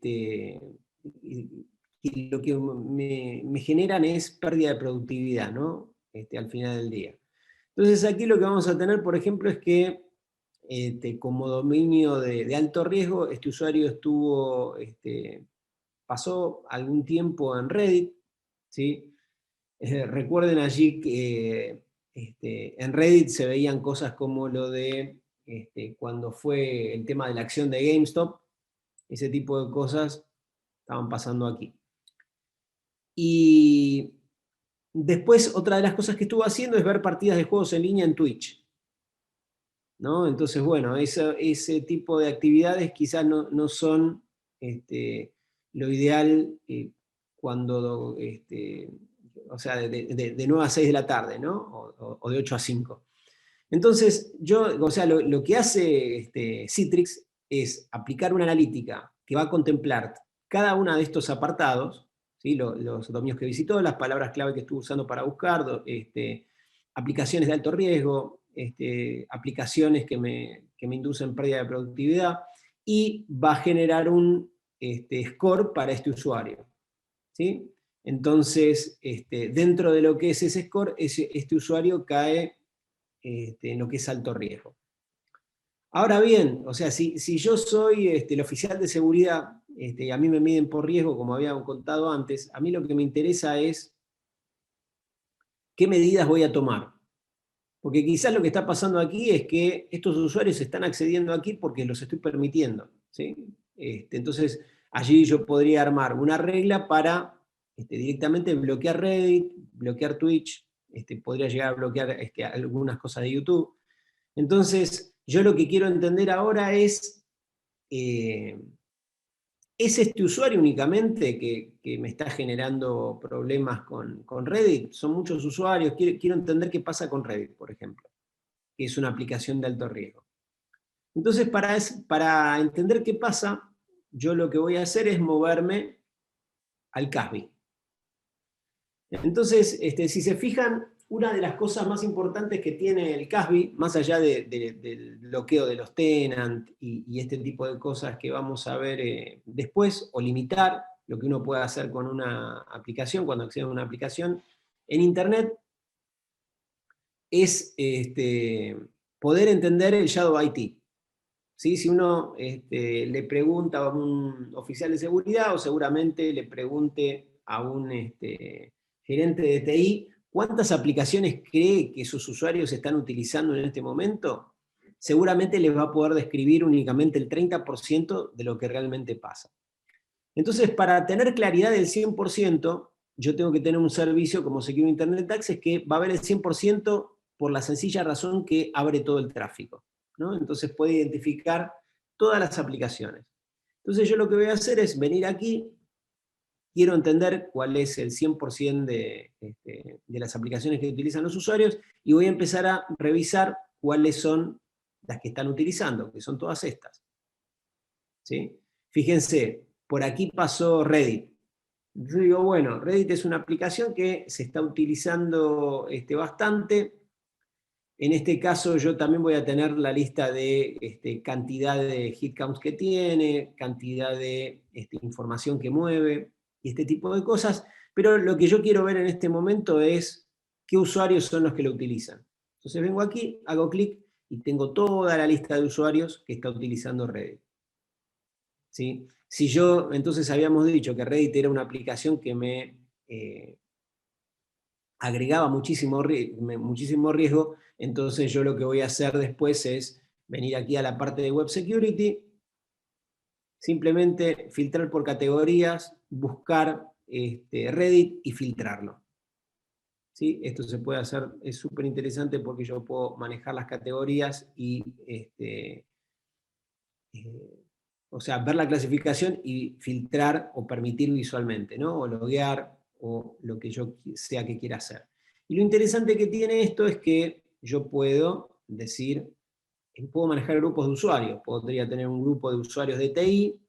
lo que me generan es pérdida de productividad, ¿no? Al final del día. Entonces aquí lo que vamos a tener, por ejemplo, es que como dominio de alto riesgo, este usuario pasó algún tiempo en Reddit, ¿sí? Recuerden allí que en Reddit se veían cosas como lo de cuando fue el tema de la acción de GameStop, ese tipo de cosas estaban pasando aquí. Y después otra de las cosas que estuvo haciendo es ver partidas de juegos en línea en Twitch, ¿no? Entonces, bueno, ese tipo de actividades quizás no son lo ideal cuando, o sea, de 9 a 6 de la tarde, ¿no? O de 8 a 5. Entonces, o sea, lo que hace Citrix es aplicar una analítica que va a contemplar cada uno de estos apartados, ¿sí? Los dominios que visitó, las palabras clave que estuvo usando para buscar, aplicaciones de alto riesgo, aplicaciones que me inducen pérdida de productividad, y va a generar un score para este usuario, ¿sí? Entonces, dentro de lo que es ese score, este usuario cae en lo que es alto riesgo. Ahora bien, o sea, si yo soy el oficial de seguridad, y a mí me miden por riesgo, como habíamos contado antes, a mí lo que me interesa es qué medidas voy a tomar. Porque quizás lo que está pasando aquí es que estos usuarios están accediendo aquí porque los estoy permitiendo, ¿sí? Entonces, allí yo podría armar una regla para directamente bloquear Reddit, bloquear Twitch, podría llegar a bloquear algunas cosas de YouTube. Entonces, yo lo que quiero entender ahora es este usuario únicamente que me está generando problemas con Reddit? Son muchos usuarios, quiero entender qué pasa con Reddit, por ejemplo, que es una aplicación de alto riesgo. Entonces, para entender qué pasa, yo lo que voy a hacer es moverme al CASB. Entonces, si se fijan, una de las cosas más importantes que tiene el CASB, más allá del bloqueo de los tenants y este tipo de cosas que vamos a ver después, o limitar lo que uno puede hacer con una aplicación, cuando accede a una aplicación en Internet, es poder entender el Shadow IT. ¿Sí? Si uno le pregunta a un oficial de seguridad, o seguramente le pregunte a un gerente de TI, ¿cuántas aplicaciones cree que sus usuarios están utilizando en este momento? Seguramente les va a poder describir únicamente el 30% de lo que realmente pasa. Entonces, para tener claridad del 100%, yo tengo que tener un servicio como Secure Internet Access que va a ver el 100% por la sencilla razón que abre todo el tráfico, ¿no? Entonces puede identificar todas las aplicaciones. Entonces yo lo que voy a hacer es venir aquí, quiero entender cuál es el 100% de las aplicaciones que utilizan los usuarios, y voy a empezar a revisar cuáles son las que están utilizando, que son todas estas. ¿Sí? Fíjense, por aquí pasó Reddit. Yo digo, bueno, Reddit es una aplicación que se está utilizando bastante. En este caso yo también voy a tener la lista de cantidad de hit counts que tiene, cantidad de información que mueve, y este tipo de cosas, pero lo que yo quiero ver en este momento es qué usuarios son los que lo utilizan. Entonces vengo aquí, hago clic y tengo toda la lista de usuarios que está utilizando Reddit. ¿Sí? Si yo, entonces habíamos dicho que Reddit era una aplicación que me agregaba muchísimo riesgo, entonces yo lo que voy a hacer después es venir aquí a la parte de Web Security, simplemente filtrar por categorías, buscar Reddit y filtrarlo. ¿Sí? Esto se puede hacer, es súper interesante porque yo puedo manejar las categorías y o sea, ver la clasificación y filtrar o permitir visualmente, ¿no? O loguear, o lo que yo sea que quiera hacer. Y lo interesante que tiene esto es que yo puedo decir, puedo manejar grupos de usuarios. Podría tener un grupo de usuarios de TI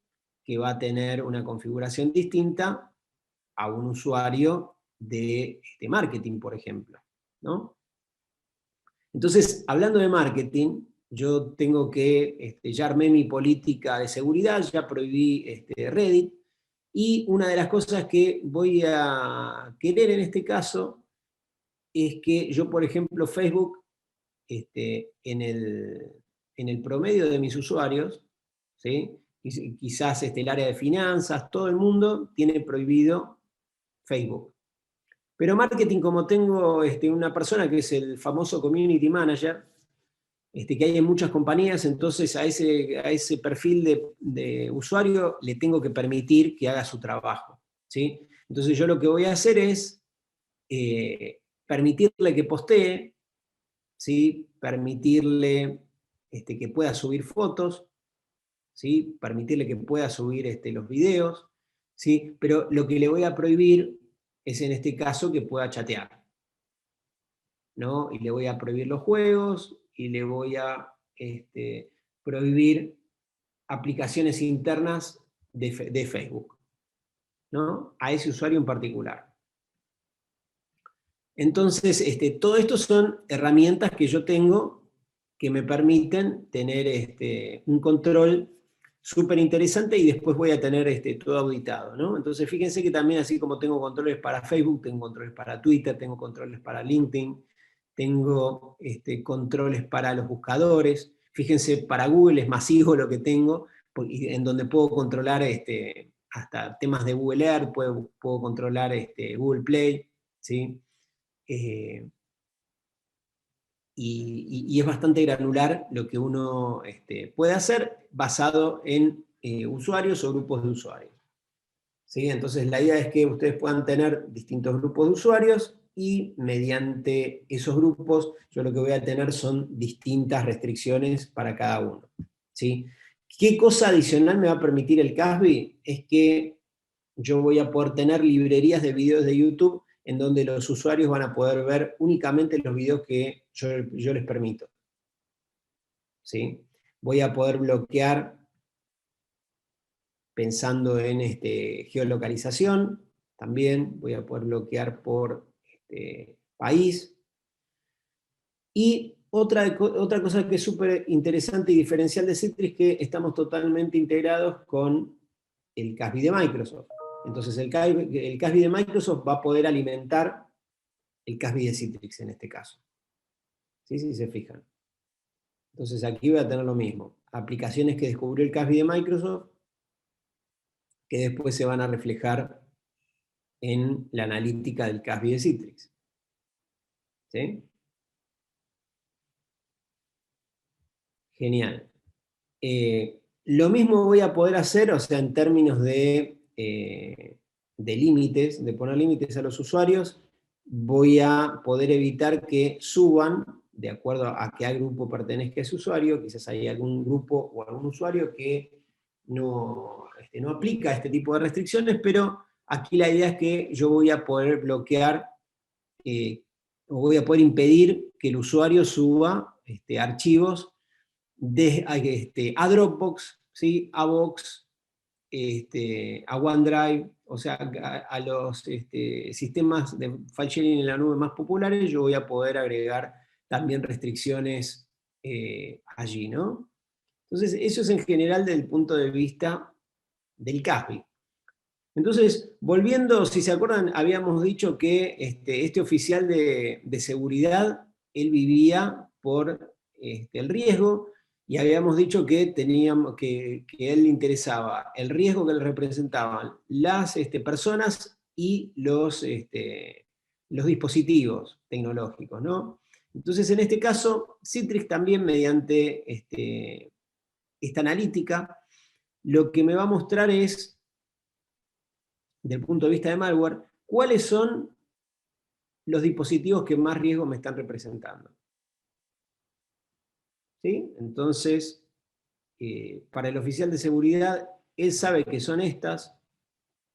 que va a tener una configuración distinta a un usuario de marketing, por ejemplo, ¿no? Entonces, hablando de marketing, yo tengo que, ya armé mi política de seguridad, ya prohibí Reddit, y una de las cosas que voy a querer en este caso es que yo, por ejemplo, Facebook, en el promedio de mis usuarios, ¿sí? Quizás el área de finanzas, todo el mundo tiene prohibido Facebook. Pero marketing, como tengo una persona que es el famoso community manager, que hay en muchas compañías, entonces a ese perfil de usuario le tengo que permitir que haga su trabajo, ¿sí? Entonces yo lo que voy a hacer es permitirle que postee, ¿sí? Permitirle que pueda subir fotos, ¿sí? Permitirle que pueda subir los videos, ¿sí? Pero lo que le voy a prohibir es en este caso que pueda chatear, ¿no? Y le voy a prohibir los juegos, y le voy a prohibir aplicaciones internas de Facebook, ¿no? A ese usuario en particular. Entonces, todo esto son herramientas que yo tengo que me permiten tener un control súper interesante, y después voy a tener todo auditado, ¿no? Entonces, fíjense que también, así como tengo controles para Facebook, tengo controles para Twitter, tengo controles para LinkedIn, tengo controles para los buscadores. Fíjense, para Google es masivo lo que tengo, en donde puedo controlar hasta temas de Google Earth, puedo controlar Google Play, ¿sí? Y es bastante granular lo que uno puede hacer basado en usuarios o grupos de usuarios. ¿Sí? Entonces la idea es que ustedes puedan tener distintos grupos de usuarios, y mediante esos grupos yo lo que voy a tener son distintas restricciones para cada uno. ¿Sí? ¿Qué cosa adicional me va a permitir el CASB? Es que yo voy a poder tener librerías de videos de YouTube en donde los usuarios van a poder ver únicamente los videos que yo les permito. ¿Sí? Voy a poder bloquear pensando en geolocalización, también voy a poder bloquear por país. Y otra cosa que es súper interesante y diferencial de Citrix es que estamos totalmente integrados con el CASB de Microsoft. Entonces el CASB de Microsoft va a poder alimentar el CASB de Citrix en este caso. ¿Sí? Si se fijan. Entonces aquí voy a tener lo mismo. Aplicaciones que descubrió el CASB de Microsoft, que después se van a reflejar en la analítica del CASB de Citrix. ¿Sí? Genial. Lo mismo voy a poder hacer, o sea, en términos de límites, de poner límites a los usuarios, voy a poder evitar que suban, de acuerdo a qué grupo pertenezca ese usuario. Quizás hay algún grupo o algún usuario que no aplica este tipo de restricciones, pero aquí la idea es que yo voy a poder bloquear, o voy a poder impedir que el usuario suba archivos a Dropbox, ¿sí? A Box, a OneDrive, o sea, a los sistemas de file sharing en la nube más populares. Yo voy a poder agregar también restricciones allí, ¿no? Entonces, eso es en general desde el punto de vista del CASB. Entonces, volviendo, si se acuerdan, habíamos dicho que este oficial de seguridad, él vivía por el riesgo, y habíamos dicho que él le interesaba el riesgo que le representaban las estas y los dispositivos tecnológicos, ¿no? Entonces, en este caso, Citrix también, mediante esta analítica, lo que me va a mostrar es, desde el punto de vista de malware, cuáles son los dispositivos que más riesgo me están representando. ¿Sí? Entonces, para el oficial de seguridad, él sabe que son estas,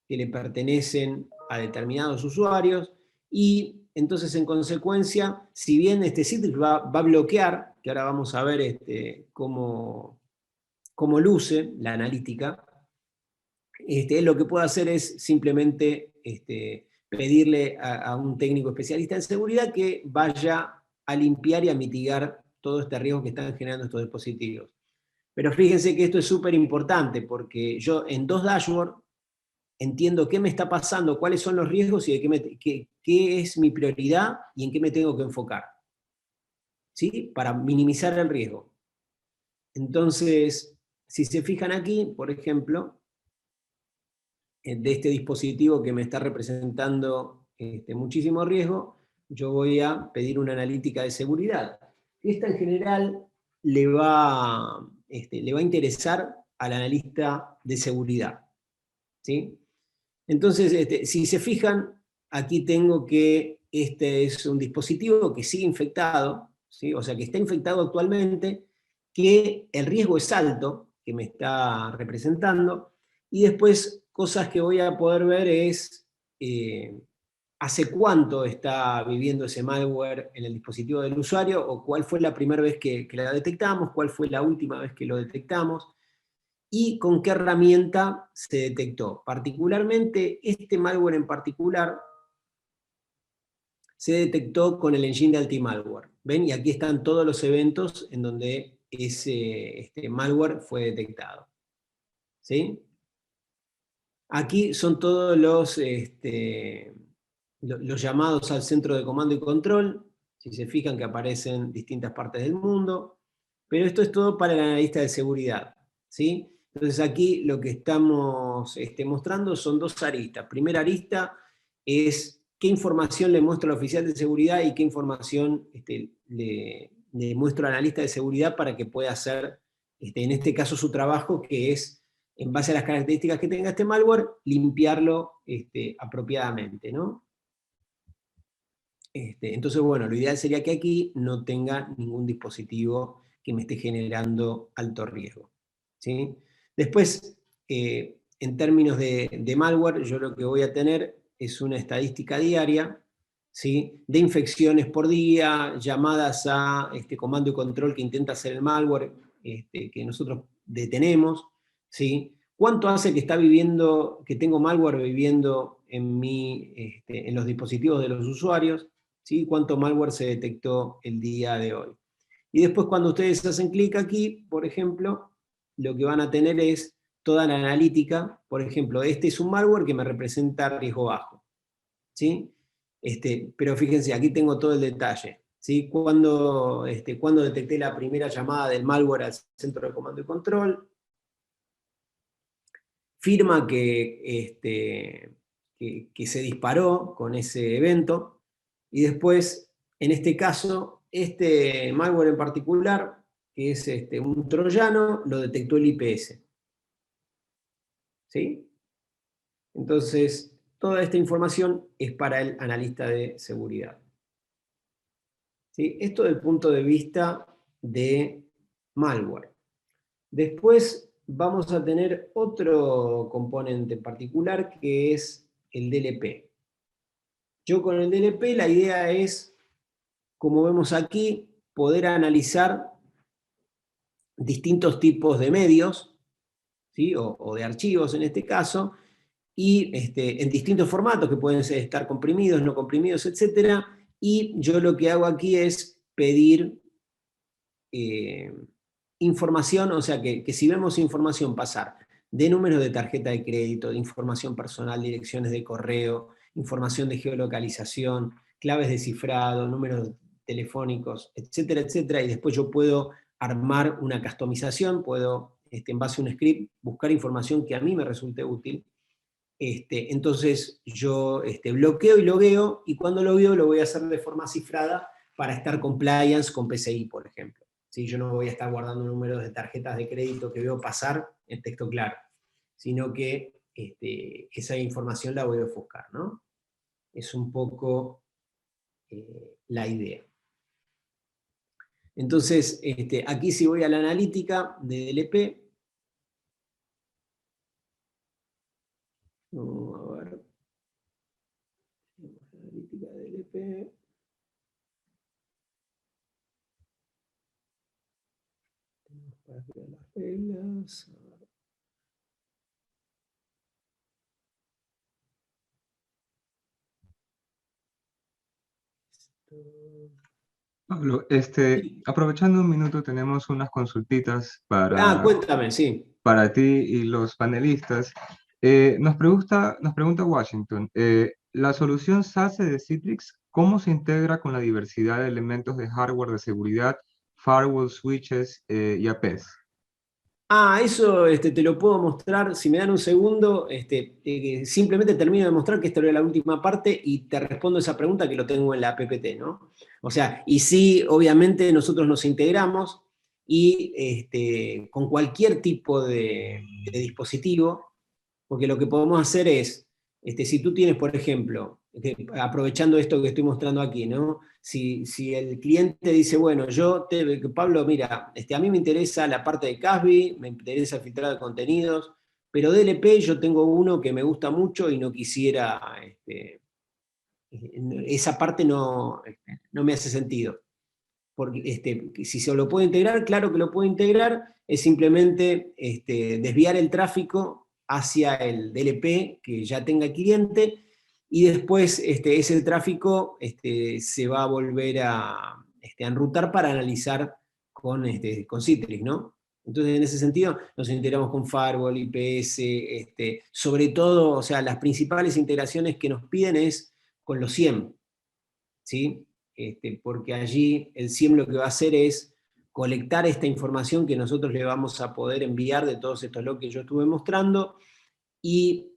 que le pertenecen a determinados usuarios, y entonces, en consecuencia, si bien Citrix va a bloquear, que ahora vamos a ver cómo luce la analítica, él lo que puede hacer es simplemente pedirle a un técnico especialista en seguridad que vaya a limpiar y a mitigar todo este riesgo que están generando estos dispositivos. Pero fíjense que esto es súper importante, porque yo en 2 dashboards entiendo qué me está pasando, cuáles son los riesgos y qué es mi prioridad y en qué me tengo que enfocar, ¿sí? Para minimizar el riesgo. Entonces, si se fijan aquí, por ejemplo, de este dispositivo que me está representando muchísimo riesgo, yo voy a pedir una analítica de seguridad. Esta en general le va a interesar al analista de seguridad, ¿sí? Entonces, si se fijan, aquí tengo que este es un dispositivo que sigue infectado, ¿sí? O sea, que está infectado actualmente, que el riesgo es alto, que me está representando, y después cosas que voy a poder ver es hace cuánto está viviendo ese malware en el dispositivo del usuario, o cuál fue la primera vez que la detectamos, cuál fue la última vez que lo detectamos, y con qué herramienta se detectó. Particularmente, este malware en particular se detectó con el engine de anti-malware. ¿Ven? Y aquí están todos los eventos en donde ese malware fue detectado. ¿Sí? Aquí son todos los llamados al centro de comando y control. Si se fijan que aparecen en distintas partes del mundo. Pero esto es todo para el analista de seguridad, ¿sí? Entonces aquí lo que estamos mostrando son 2 aristas. Primera arista es qué información le muestro al oficial de seguridad y qué información le muestro al analista de seguridad para que pueda hacer, en este caso, su trabajo, que es, en base a las características que tenga este malware, limpiarlo apropiadamente, ¿no? Entonces, bueno, lo ideal sería que aquí no tenga ningún dispositivo que me esté generando alto riesgo, ¿sí? Después, en términos de malware, yo lo que voy a tener es una estadística diaria, ¿sí? De infecciones por día, llamadas a comando y control que intenta hacer el malware, que nosotros detenemos, ¿sí? ¿Cuánto hace que que tengo malware viviendo en los dispositivos de los usuarios? ¿Sí? ¿Cuánto malware se detectó el día de hoy? Y después, cuando ustedes hacen clic aquí, por ejemplo, lo que van a tener es toda la analítica. Por ejemplo, este es un malware que me representa riesgo bajo, ¿sí? Pero fíjense, aquí tengo todo el detalle, ¿sí? Cuando detecté la primera llamada del malware al centro de comando y control, firma que se disparó con ese evento, y después, en este caso, este malware en particular, que es un troyano, lo detectó el IPS. ¿Sí? Entonces, toda esta información es para el analista de seguridad. ¿Sí? Esto desde el punto de vista de malware. Después vamos a tener otro componente particular que es el DLP. Yo con el DLP la idea es, como vemos aquí, poder analizar distintos tipos de medios, ¿sí? o de archivos en este caso, y en distintos formatos que pueden estar comprimidos, no comprimidos, etc. Y yo lo que hago aquí es pedir información, o sea que si vemos información pasar de números de tarjeta de crédito, de información personal, direcciones de correo, información de geolocalización, claves de cifrado, números telefónicos, etcétera, etcétera, y después yo puedo armar una customización, puedo, en base a un script, buscar información que a mí me resulte útil. Entonces yo bloqueo y logueo, y cuando logueo lo voy a hacer de forma cifrada para estar compliance con PCI, por ejemplo. ¿Sí? Yo no voy a estar guardando números de tarjetas de crédito que veo pasar en texto claro, sino que esa información la voy a ofuscar, ¿no? Es un poco la idea. Entonces, aquí si voy a la analítica de DLP, vamos a ver, analítica de DLP, para crear las reglas. Pablo, aprovechando un minuto, tenemos unas consultitas Cuéntame, sí. para ti y los panelistas. Nos pregunta Washington, ¿la solución SASE de Citrix cómo se integra con la diversidad de elementos de hardware de seguridad, firewall, switches y APs? Eso te lo puedo mostrar, si me dan un segundo, simplemente termino de mostrar que esta era la última parte y te respondo esa pregunta que lo tengo en la PPT, ¿no? O sea, y sí, obviamente nosotros nos integramos y con cualquier tipo de dispositivo, porque lo que podemos hacer es, si tú tienes, por ejemplo, aprovechando esto que estoy mostrando aquí, ¿no? Si el cliente dice, bueno, Pablo, mira, a mí me interesa la parte de CASB, me interesa el filtrado de contenidos, pero DLP yo tengo uno que me gusta mucho y no quisiera, esa parte no me hace sentido. Porque si se lo puede integrar, claro que lo puede integrar, es simplemente desviar el tráfico hacia el DLP que ya tenga el cliente, y después ese tráfico se va a volver a enrutar para analizar con Citrix, ¿no? Entonces, en ese sentido, nos integramos con Firewall, IPS, sobre todo, o sea, las principales integraciones que nos piden es con los SIEM, ¿sí? Porque allí el SIEM lo que va a hacer es colectar esta información que nosotros le vamos a poder enviar de todos estos logs que yo estuve mostrando y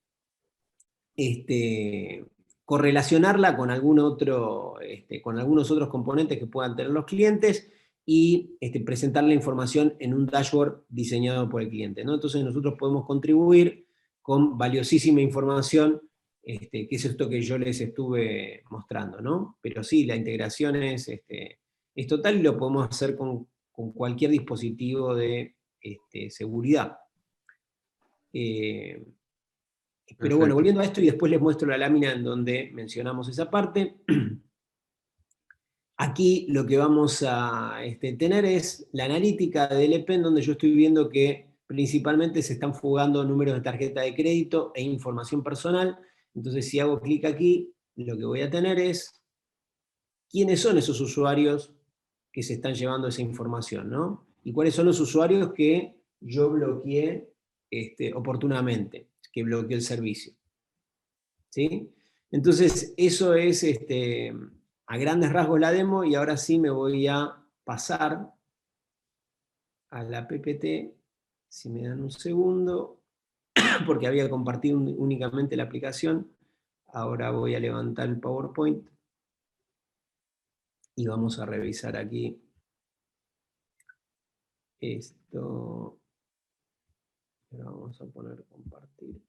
correlacionarla con algunos otros componentes que puedan tener los clientes y presentar la información en un dashboard diseñado por el cliente, ¿no? Entonces nosotros podemos contribuir con valiosísima información, que es esto que yo les estuve mostrando, ¿no? Pero sí, la integración es total y lo podemos hacer con cualquier dispositivo de seguridad. Pero bueno, volviendo a esto y después les muestro la lámina en donde mencionamos esa parte. Aquí lo que vamos a tener es la analítica de DLP, en donde yo estoy viendo que principalmente se están fugando números de tarjeta de crédito e información personal. Entonces, si hago clic aquí, lo que voy a tener es quiénes son esos usuarios que se están llevando esa información, ¿no? Y cuáles son los usuarios que yo bloqueé oportunamente, que bloqueó el servicio. ¿Sí? Entonces, eso es a grandes rasgos la demo, y ahora sí me voy a pasar a la PPT, si me dan un segundo, porque había compartido únicamente la aplicación. Ahora voy a levantar el PowerPoint y vamos a revisar aquí esto. Ahora vamos a poner compartir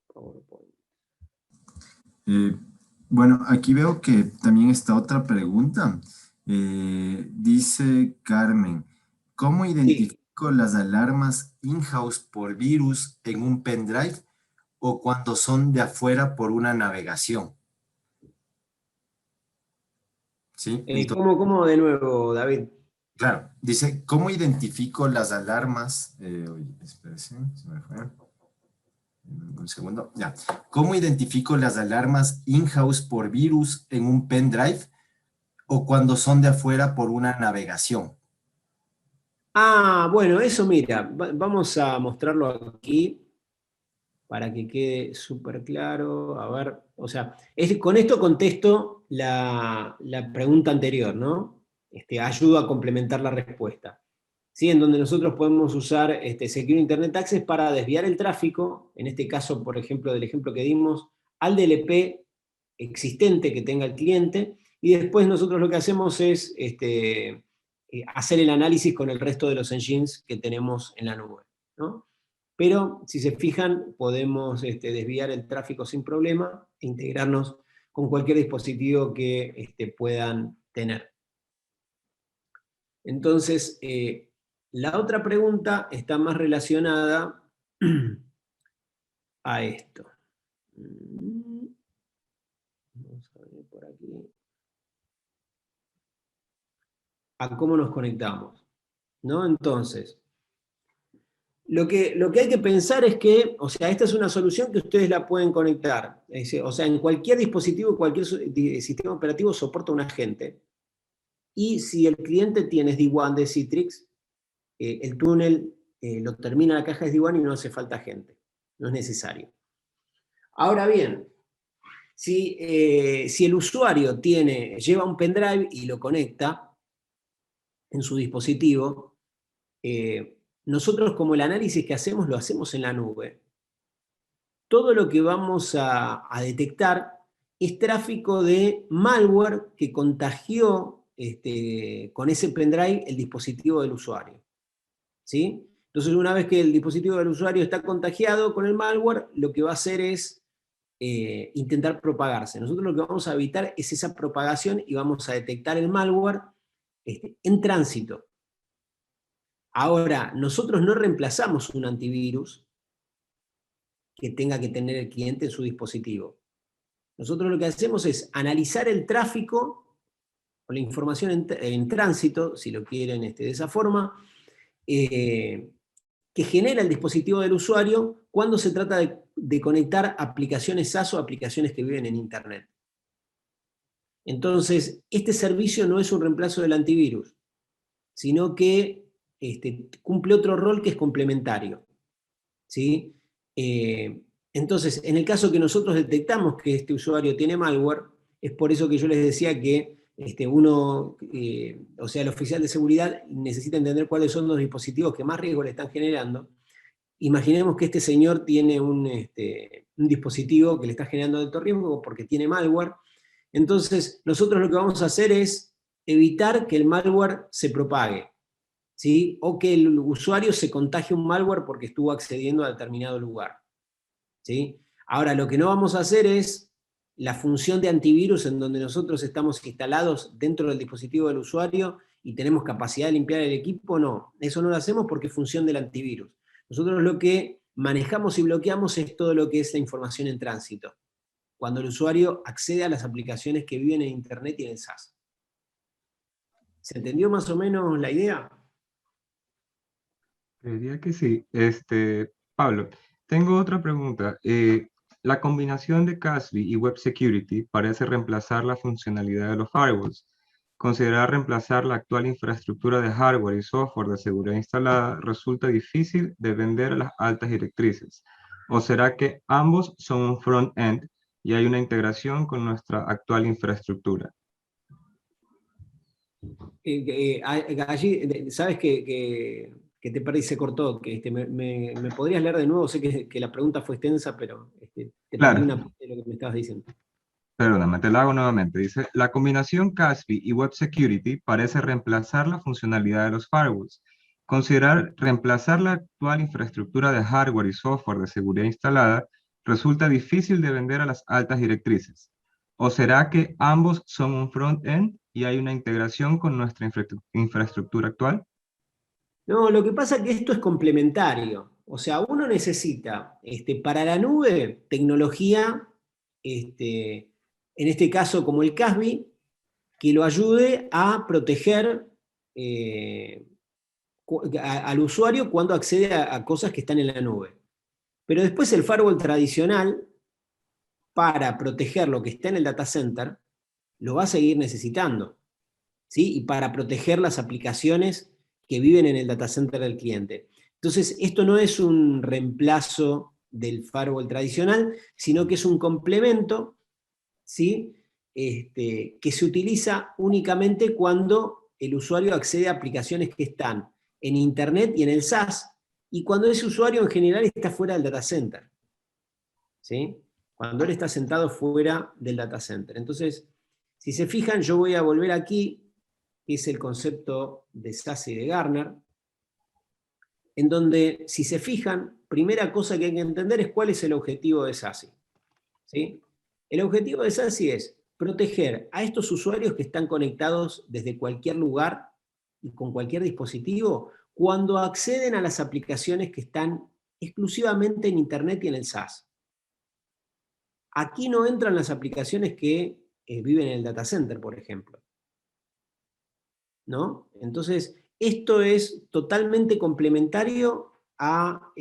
PowerPoint. Bueno, aquí veo que también está otra pregunta. Dice Carmen, ¿cómo identifico las alarmas in-house por virus en un pendrive o cuando son de afuera por una navegación? ¿Sí? ¿Cómo de nuevo, David? Claro, dice, ¿cómo identifico las alarmas? Oye, espérese, se me fue. Un segundo, ya. ¿Cómo identifico las alarmas in-house por virus en un pendrive o cuando son de afuera por una navegación? Ah, bueno, eso mira, vamos a mostrarlo aquí para que quede súper claro. A ver, o sea, con esto contesto la pregunta anterior, ¿no? Ayudo a complementar la respuesta. ¿Sí? En donde nosotros podemos usar Secure Internet Access para desviar el tráfico, en este caso, por ejemplo, del ejemplo que dimos, al DLP existente que tenga el cliente, y después nosotros lo que hacemos es hacer el análisis con el resto de los engines que tenemos en la nube, ¿no? Pero, si se fijan, podemos desviar el tráfico sin problema e integrarnos con cualquier dispositivo que puedan tener. Entonces, la otra pregunta está más relacionada a esto. Vamos a ver por aquí. A cómo nos conectamos, ¿no? Entonces, lo que hay que pensar es que, o sea, esta es una solución que ustedes la pueden conectar. O sea, en cualquier dispositivo, cualquier sistema operativo soporta un agente. Y si el cliente tiene SD-WAN de Citrix, el túnel lo termina la caja SD-WAN y no hace falta agente. No es necesario. Ahora bien, si el usuario lleva un pendrive y lo conecta en su dispositivo, nosotros, como el análisis que hacemos, lo hacemos en la nube. Todo lo que vamos a detectar es tráfico de malware que contagió con ese pendrive el dispositivo del usuario. ¿Sí? Entonces, una vez que el dispositivo del usuario está contagiado con el malware, lo que va a hacer es intentar propagarse. Nosotros lo que vamos a evitar es esa propagación y vamos a detectar el malware en tránsito. Ahora, nosotros no reemplazamos un antivirus que tenga que tener el cliente en su dispositivo. Nosotros lo que hacemos es analizar el tráfico o la información en tránsito, si lo quieren de esa forma, que genera el dispositivo del usuario cuando se trata de conectar aplicaciones SaaS o aplicaciones que viven en Internet. Entonces, este servicio no es un reemplazo del antivirus, sino que cumple otro rol que es complementario. ¿Sí? Entonces, en el caso que nosotros detectamos que este usuario tiene malware, es por eso que yo les decía que o sea, el oficial de seguridad necesita entender cuáles son los dispositivos que más riesgo le están generando. Imaginemos que este señor tiene un dispositivo que le está generando alto riesgo porque tiene malware. Entonces, nosotros lo que vamos a hacer es evitar que el malware se propague, ¿sí? O que el usuario se contagie un malware porque estuvo accediendo a determinado lugar, ¿sí? Ahora, lo que no vamos a hacer es la función de antivirus en donde nosotros estamos instalados dentro del dispositivo del usuario y tenemos capacidad de limpiar el equipo, no. Eso no lo hacemos porque es función del antivirus. Nosotros lo que manejamos y bloqueamos es todo lo que es la información en tránsito, cuando el usuario accede a las aplicaciones que viven en Internet y en el SaaS. ¿Se entendió más o menos la idea? Diría que sí. Pablo, tengo otra pregunta. La combinación de CASB y Web Security parece reemplazar la funcionalidad de los firewalls. Considerar reemplazar la actual infraestructura de hardware y software de seguridad instalada resulta difícil de vender a las altas directrices. ¿O será que ambos son un front-end y hay una integración con nuestra actual infraestructura? Allí, sabes que te perdí, se cortó, que me podrías leer de nuevo, sé que la pregunta fue extensa, pero te perdí Claro. una parte de lo que me estabas diciendo. Perdóname, te la hago nuevamente. Dice, la combinación CASB y Web Security parece reemplazar la funcionalidad de los firewalls. Considerar reemplazar la actual infraestructura de hardware y software de seguridad instalada resulta difícil de vender a las altas directrices. ¿O será que ambos son un front-end y hay una integración con nuestra infraestructura actual? No, lo que pasa es que esto es complementario. O sea, uno necesita para la nube tecnología, en este caso como el CASB, que lo ayude a proteger al usuario cuando accede a cosas que están en la nube. Pero después el firewall tradicional, para proteger lo que está en el data center, lo va a seguir necesitando, ¿sí? Y para proteger las aplicaciones que viven en el data center del cliente. Entonces, esto no es un reemplazo del firewall tradicional, sino que es un complemento, ¿sí? Que se utiliza únicamente cuando el usuario accede a aplicaciones que están en Internet y en el SaaS, y cuando ese usuario en general está fuera del data center, ¿sí? Cuando él está sentado fuera del data center. Entonces, si se fijan, yo voy a volver aquí, que es el concepto de SASE de Gartner, en donde, si se fijan, primera cosa que hay que entender es cuál es el objetivo de SASE, ¿sí? El objetivo de SASE es proteger a estos usuarios que están conectados desde cualquier lugar y con cualquier dispositivo cuando acceden a las aplicaciones que están exclusivamente en Internet y en el SaaS. Aquí no entran las aplicaciones que viven en el data center, por ejemplo, ¿no? Entonces, esto es totalmente complementario a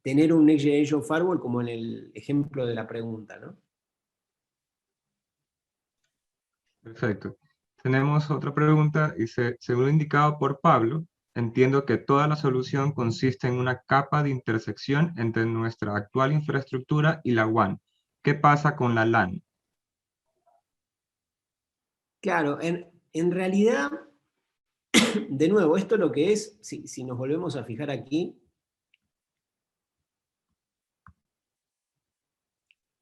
tener un Next Generation Firewall, como en el ejemplo de la pregunta, ¿no? Perfecto. Tenemos otra pregunta, dice, según lo indicado por Pablo, entiendo que toda la solución consiste en una capa de intersección entre nuestra actual infraestructura y la WAN. ¿Qué pasa con la LAN? Claro, en realidad, de nuevo, esto lo que es, si nos volvemos a fijar aquí,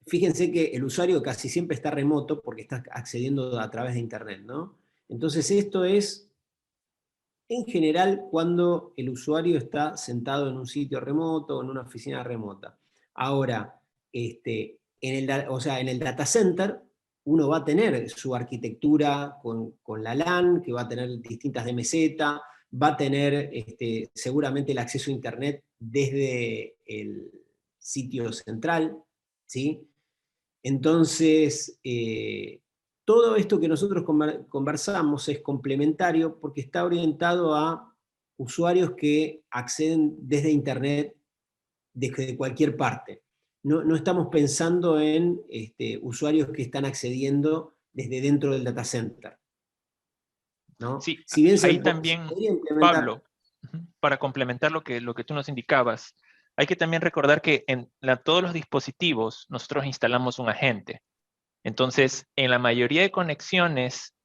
fíjense que el usuario casi siempre está remoto porque está accediendo a través de Internet, ¿no? Entonces esto es, en general, cuando el usuario está sentado en un sitio remoto o en una oficina remota. Ahora, en el data center, uno va a tener su arquitectura con la LAN, que va a tener distintas DMZ, va a tener seguramente el acceso a Internet desde el sitio central, ¿sí? Entonces, todo esto que nosotros conversamos es complementario porque está orientado a usuarios que acceden desde Internet desde cualquier parte. No estamos pensando en usuarios que están accediendo desde dentro del data center, ¿no? Sí, Si bien ahí se también, podría implementar... Pablo, para complementar lo que tú nos indicabas, hay que también recordar que en todos los dispositivos nosotros instalamos un agente. Entonces, en la mayoría de conexiones,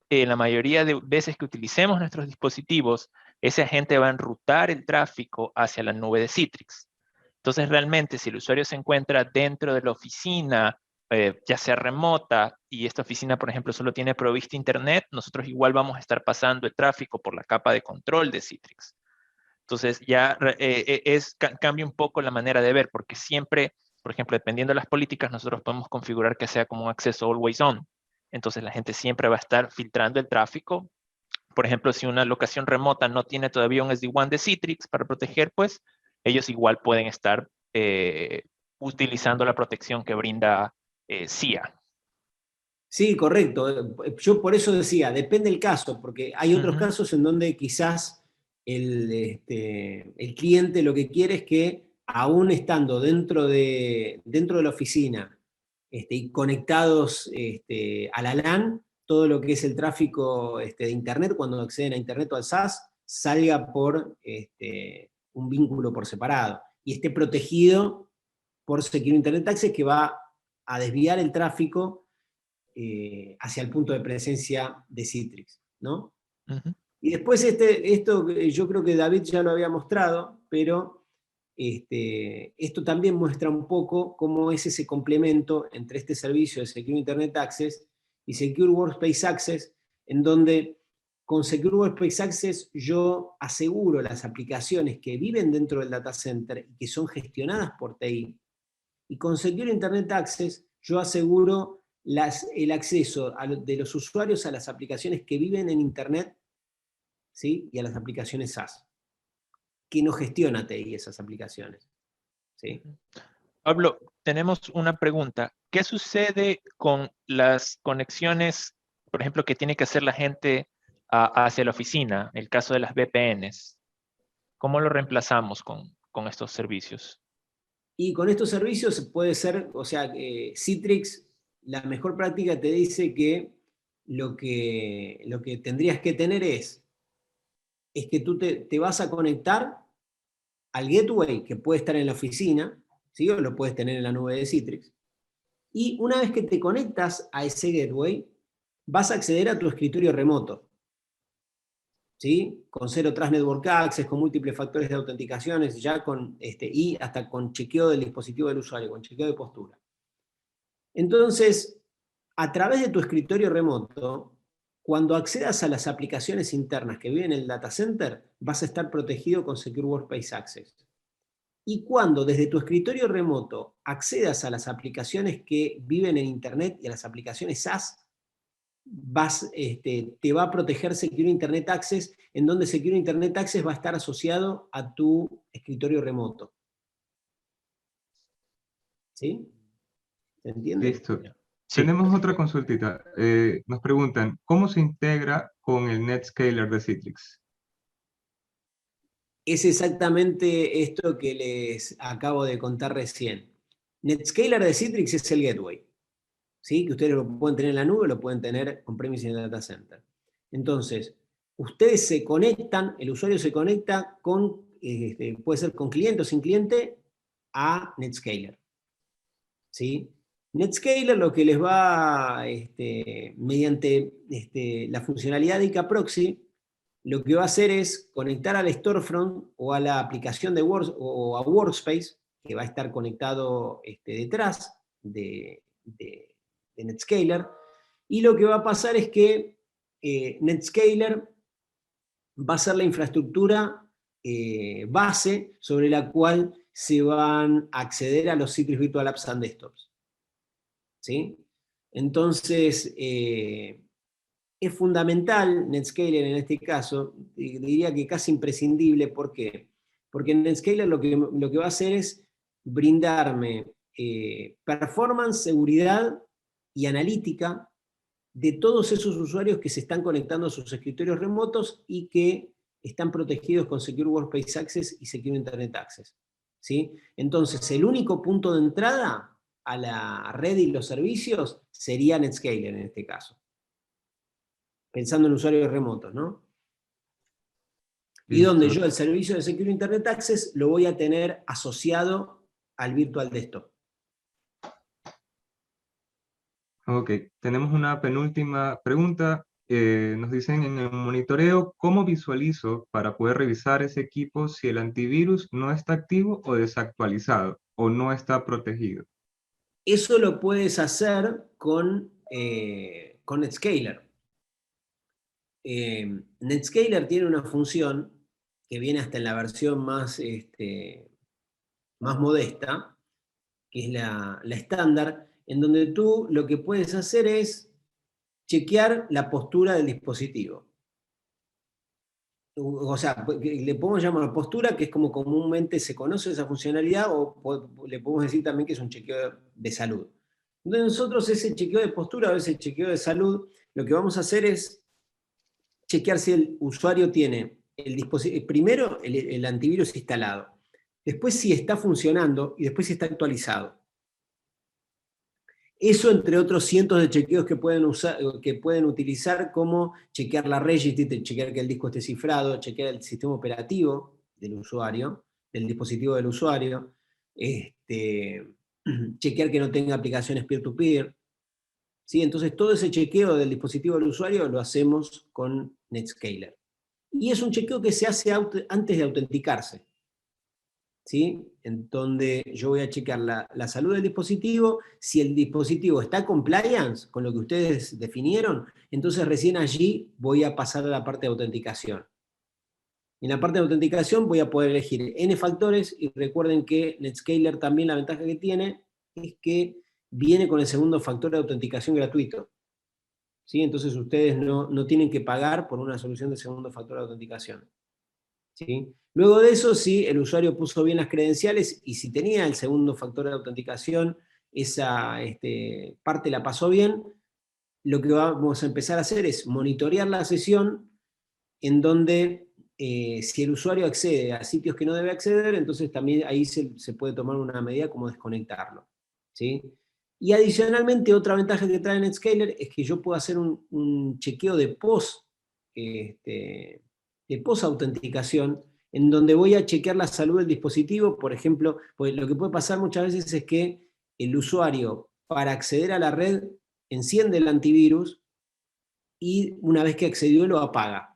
en la mayoría de veces que utilicemos nuestros dispositivos, ese agente va a enrutar el tráfico hacia la nube de Citrix. Entonces, realmente, si el usuario se encuentra dentro de la oficina, ya sea remota, y esta oficina, por ejemplo, solo tiene provista Internet, nosotros igual vamos a estar pasando el tráfico por la capa de control de Citrix. Entonces, ya cambia un poco la manera de ver, porque siempre, por ejemplo, dependiendo de las políticas, nosotros podemos configurar que sea como un acceso always on. Entonces, la gente siempre va a estar filtrando el tráfico. Por ejemplo, si una locación remota no tiene todavía un SD-WAN de Citrix para proteger, pues ellos igual pueden estar utilizando la protección que brinda CIA. Sí, correcto. Yo por eso decía, depende del caso, porque hay otros casos en donde quizás el cliente lo que quiere es que, aún estando dentro de la oficina y conectados a la LAN, todo lo que es el tráfico de Internet, cuando acceden a Internet o al SaaS, salga por un vínculo por separado, y esté protegido por Secure Internet Access, que va a desviar el tráfico hacia el punto de presencia de Citrix, ¿no? Ujú. Y después esto yo creo que David ya lo había mostrado, pero esto también muestra un poco cómo es ese complemento entre este servicio de Secure Internet Access y Secure Workspace Access, en donde con Secure Workspace Access yo aseguro las aplicaciones que viven dentro del data center y que son gestionadas por TI, y con Secure Internet Access yo aseguro el acceso de los usuarios a las aplicaciones que viven en Internet, ¿sí? Y a las aplicaciones SaaS, que no gestiona TI esas aplicaciones, ¿sí? Pablo, tenemos una pregunta. ¿Qué sucede con las conexiones, por ejemplo, que tiene que hacer la gente hacia la oficina, el caso de las VPNs? ¿Cómo lo reemplazamos con estos servicios? Y con estos servicios puede ser, o sea, Citrix, la mejor práctica te dice que lo que tendrías que tener es que tú te vas a conectar al gateway, que puede estar en la oficina, ¿sí? O lo puedes tener en la nube de Citrix. Y una vez que te conectas a ese gateway, vas a acceder a tu escritorio remoto, ¿sí? Con Zero Trust Network Access, con múltiples factores de autenticaciones, ya y hasta con chequeo del dispositivo del usuario, con chequeo de postura. Entonces, a través de tu escritorio remoto, cuando accedas a las aplicaciones internas que viven en el data center, vas a estar protegido con Secure Workspace Access. Y cuando desde tu escritorio remoto accedas a las aplicaciones que viven en Internet y a las aplicaciones SaaS, te va a proteger Secure Internet Access, en donde Secure Internet Access va a estar asociado a tu escritorio remoto. ¿Sí? ¿Se entiende? Listo. Sí. Tenemos otra consultita. Nos preguntan, ¿cómo se integra con el NetScaler de Citrix? Es exactamente esto que les acabo de contar recién. NetScaler de Citrix es el gateway, ¿sí? Que ustedes lo pueden tener en la nube, lo pueden tener on-premise en el data center. Entonces, ustedes se conectan, el usuario se conecta con, puede ser con cliente o sin cliente, a NetScaler, ¿sí? NetScaler lo que les va, mediante la funcionalidad de ICA Proxy, lo que va a hacer es conectar al storefront o a la aplicación de o a Workspace, que va a estar conectado detrás de NetScaler, y lo que va a pasar es que NetScaler va a ser la infraestructura base sobre la cual se van a acceder a los Citrix Virtual Apps and Desktops, ¿sí? Entonces, es fundamental NetScaler en este caso, diría que casi imprescindible. ¿Por qué? Porque NetScaler lo que va a hacer es brindarme performance, seguridad y analítica de todos esos usuarios que se están conectando a sus escritorios remotos y que están protegidos con Secure Workspace Access y Secure Internet Access, ¿sí? Entonces, el único punto de entrada a la red y los servicios sería NetScaler en este caso, pensando en usuarios remotos, ¿no? Y donde yo el servicio de Secure Internet Access lo voy a tener asociado al Virtual Desktop. Ok, tenemos una penúltima pregunta. Nos dicen en el monitoreo, ¿cómo visualizo para poder revisar ese equipo si el antivirus no está activo o desactualizado o no está protegido? Eso lo puedes hacer con NetScaler. NetScaler tiene una función que viene hasta en la versión más modesta, que es la estándar, en donde tú lo que puedes hacer es chequear la postura del dispositivo. O sea, le podemos llamar postura, que es como comúnmente se conoce esa funcionalidad, o le podemos decir también que es un chequeo de salud. Entonces nosotros ese chequeo de postura o ese chequeo de salud, lo que vamos a hacer es chequear si el usuario tiene el dispositivo, primero el antivirus instalado, después si está funcionando y después si está actualizado. Eso entre otros cientos de chequeos que pueden utilizar, como chequear la registry, chequear que el disco esté cifrado, chequear el sistema operativo del usuario, del dispositivo del usuario, chequear que no tenga aplicaciones peer-to-peer. ¿Sí? Entonces todo ese chequeo del dispositivo del usuario lo hacemos con Netscaler. Y es un chequeo que se hace antes de autenticarse. ¿Sí? En donde yo voy a checar la salud del dispositivo. Si el dispositivo está compliance con lo que ustedes definieron, entonces recién allí voy a pasar a la parte de autenticación. En la parte de autenticación voy a poder elegir N factores, y recuerden que Netscaler también, la ventaja que tiene es que viene con el segundo factor de autenticación gratuito. ¿Sí? Entonces ustedes no tienen que pagar por una solución de segundo factor de autenticación. ¿Sí? Luego de eso, si el usuario puso bien las credenciales y si tenía el segundo factor de autenticación, esa parte la pasó bien, lo que vamos a empezar a hacer es monitorear la sesión, en donde si el usuario accede a sitios que no debe acceder, entonces también ahí se puede tomar una medida como desconectarlo. ¿Sí? Y adicionalmente, otra ventaja que trae Netscaler es que yo puedo hacer un chequeo de post-autenticación, en donde voy a chequear la salud del dispositivo. Por ejemplo, pues lo que puede pasar muchas veces es que el usuario, para acceder a la red, enciende el antivirus y una vez que accedió lo apaga.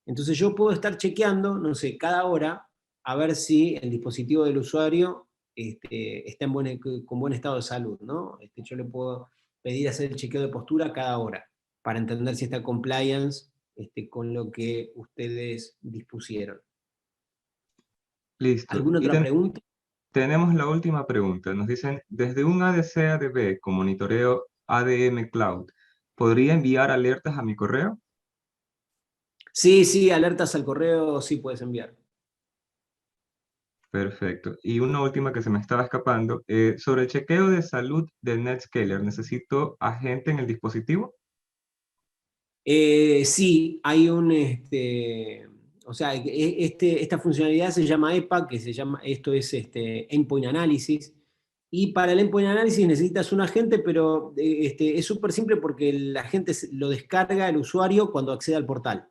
Entonces yo puedo estar chequeando, no sé, cada hora, a ver si el dispositivo del usuario está con buen estado de salud, ¿no? Yo le puedo pedir hacer el chequeo de postura cada hora, para entender si está compliance con lo que ustedes dispusieron. Listo. ¿Alguna otra pregunta? Tenemos la última pregunta. Nos dicen, desde un ADC ADB con monitoreo ADM Cloud, ¿podría enviar alertas a mi correo? Sí, alertas al correo sí puedes enviar. Perfecto. Y una última que se me estaba escapando. Sobre el chequeo de salud de Netscaler, ¿necesito agente en el dispositivo? Sí, hay o sea, esta funcionalidad se llama EPA, esto es Endpoint Analysis, y para el Endpoint Analysis necesitas un agente, pero es súper simple porque el agente lo descarga el usuario cuando accede al portal.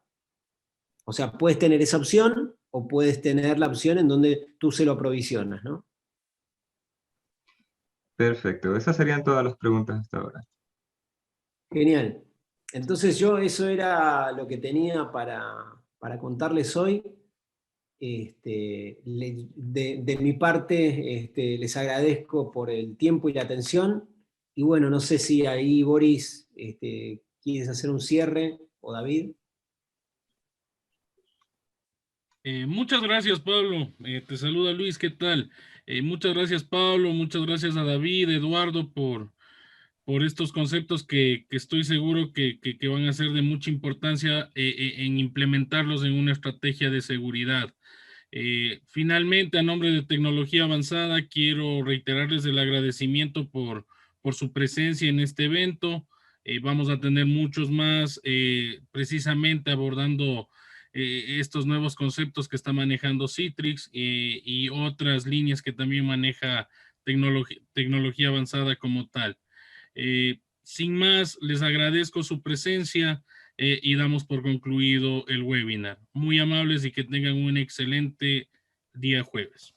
O sea, puedes tener esa opción o puedes tener la opción en donde tú se lo aprovisionas, ¿no? Perfecto. Esas serían todas las preguntas hasta ahora. Genial. Entonces eso era lo que tenía para contarles hoy. De mi parte, les agradezco por el tiempo y la atención. Y bueno, no sé si ahí, Boris, quieres hacer un cierre, o David. Muchas gracias, Pablo. Te saluda Luis, ¿qué tal? Muchas gracias, Pablo. Muchas gracias a David, Eduardo, por estos conceptos que estoy seguro que van a ser de mucha importancia en implementarlos en una estrategia de seguridad. Finalmente, a nombre de Tecnología Avanzada, quiero reiterarles el agradecimiento por su presencia en este evento. Vamos a tener muchos más, precisamente abordando estos nuevos conceptos que está manejando Citrix y otras líneas que también maneja tecnología avanzada como tal. Sin más, les agradezco su presencia y damos por concluido el webinar. Muy amables y que tengan un excelente día jueves.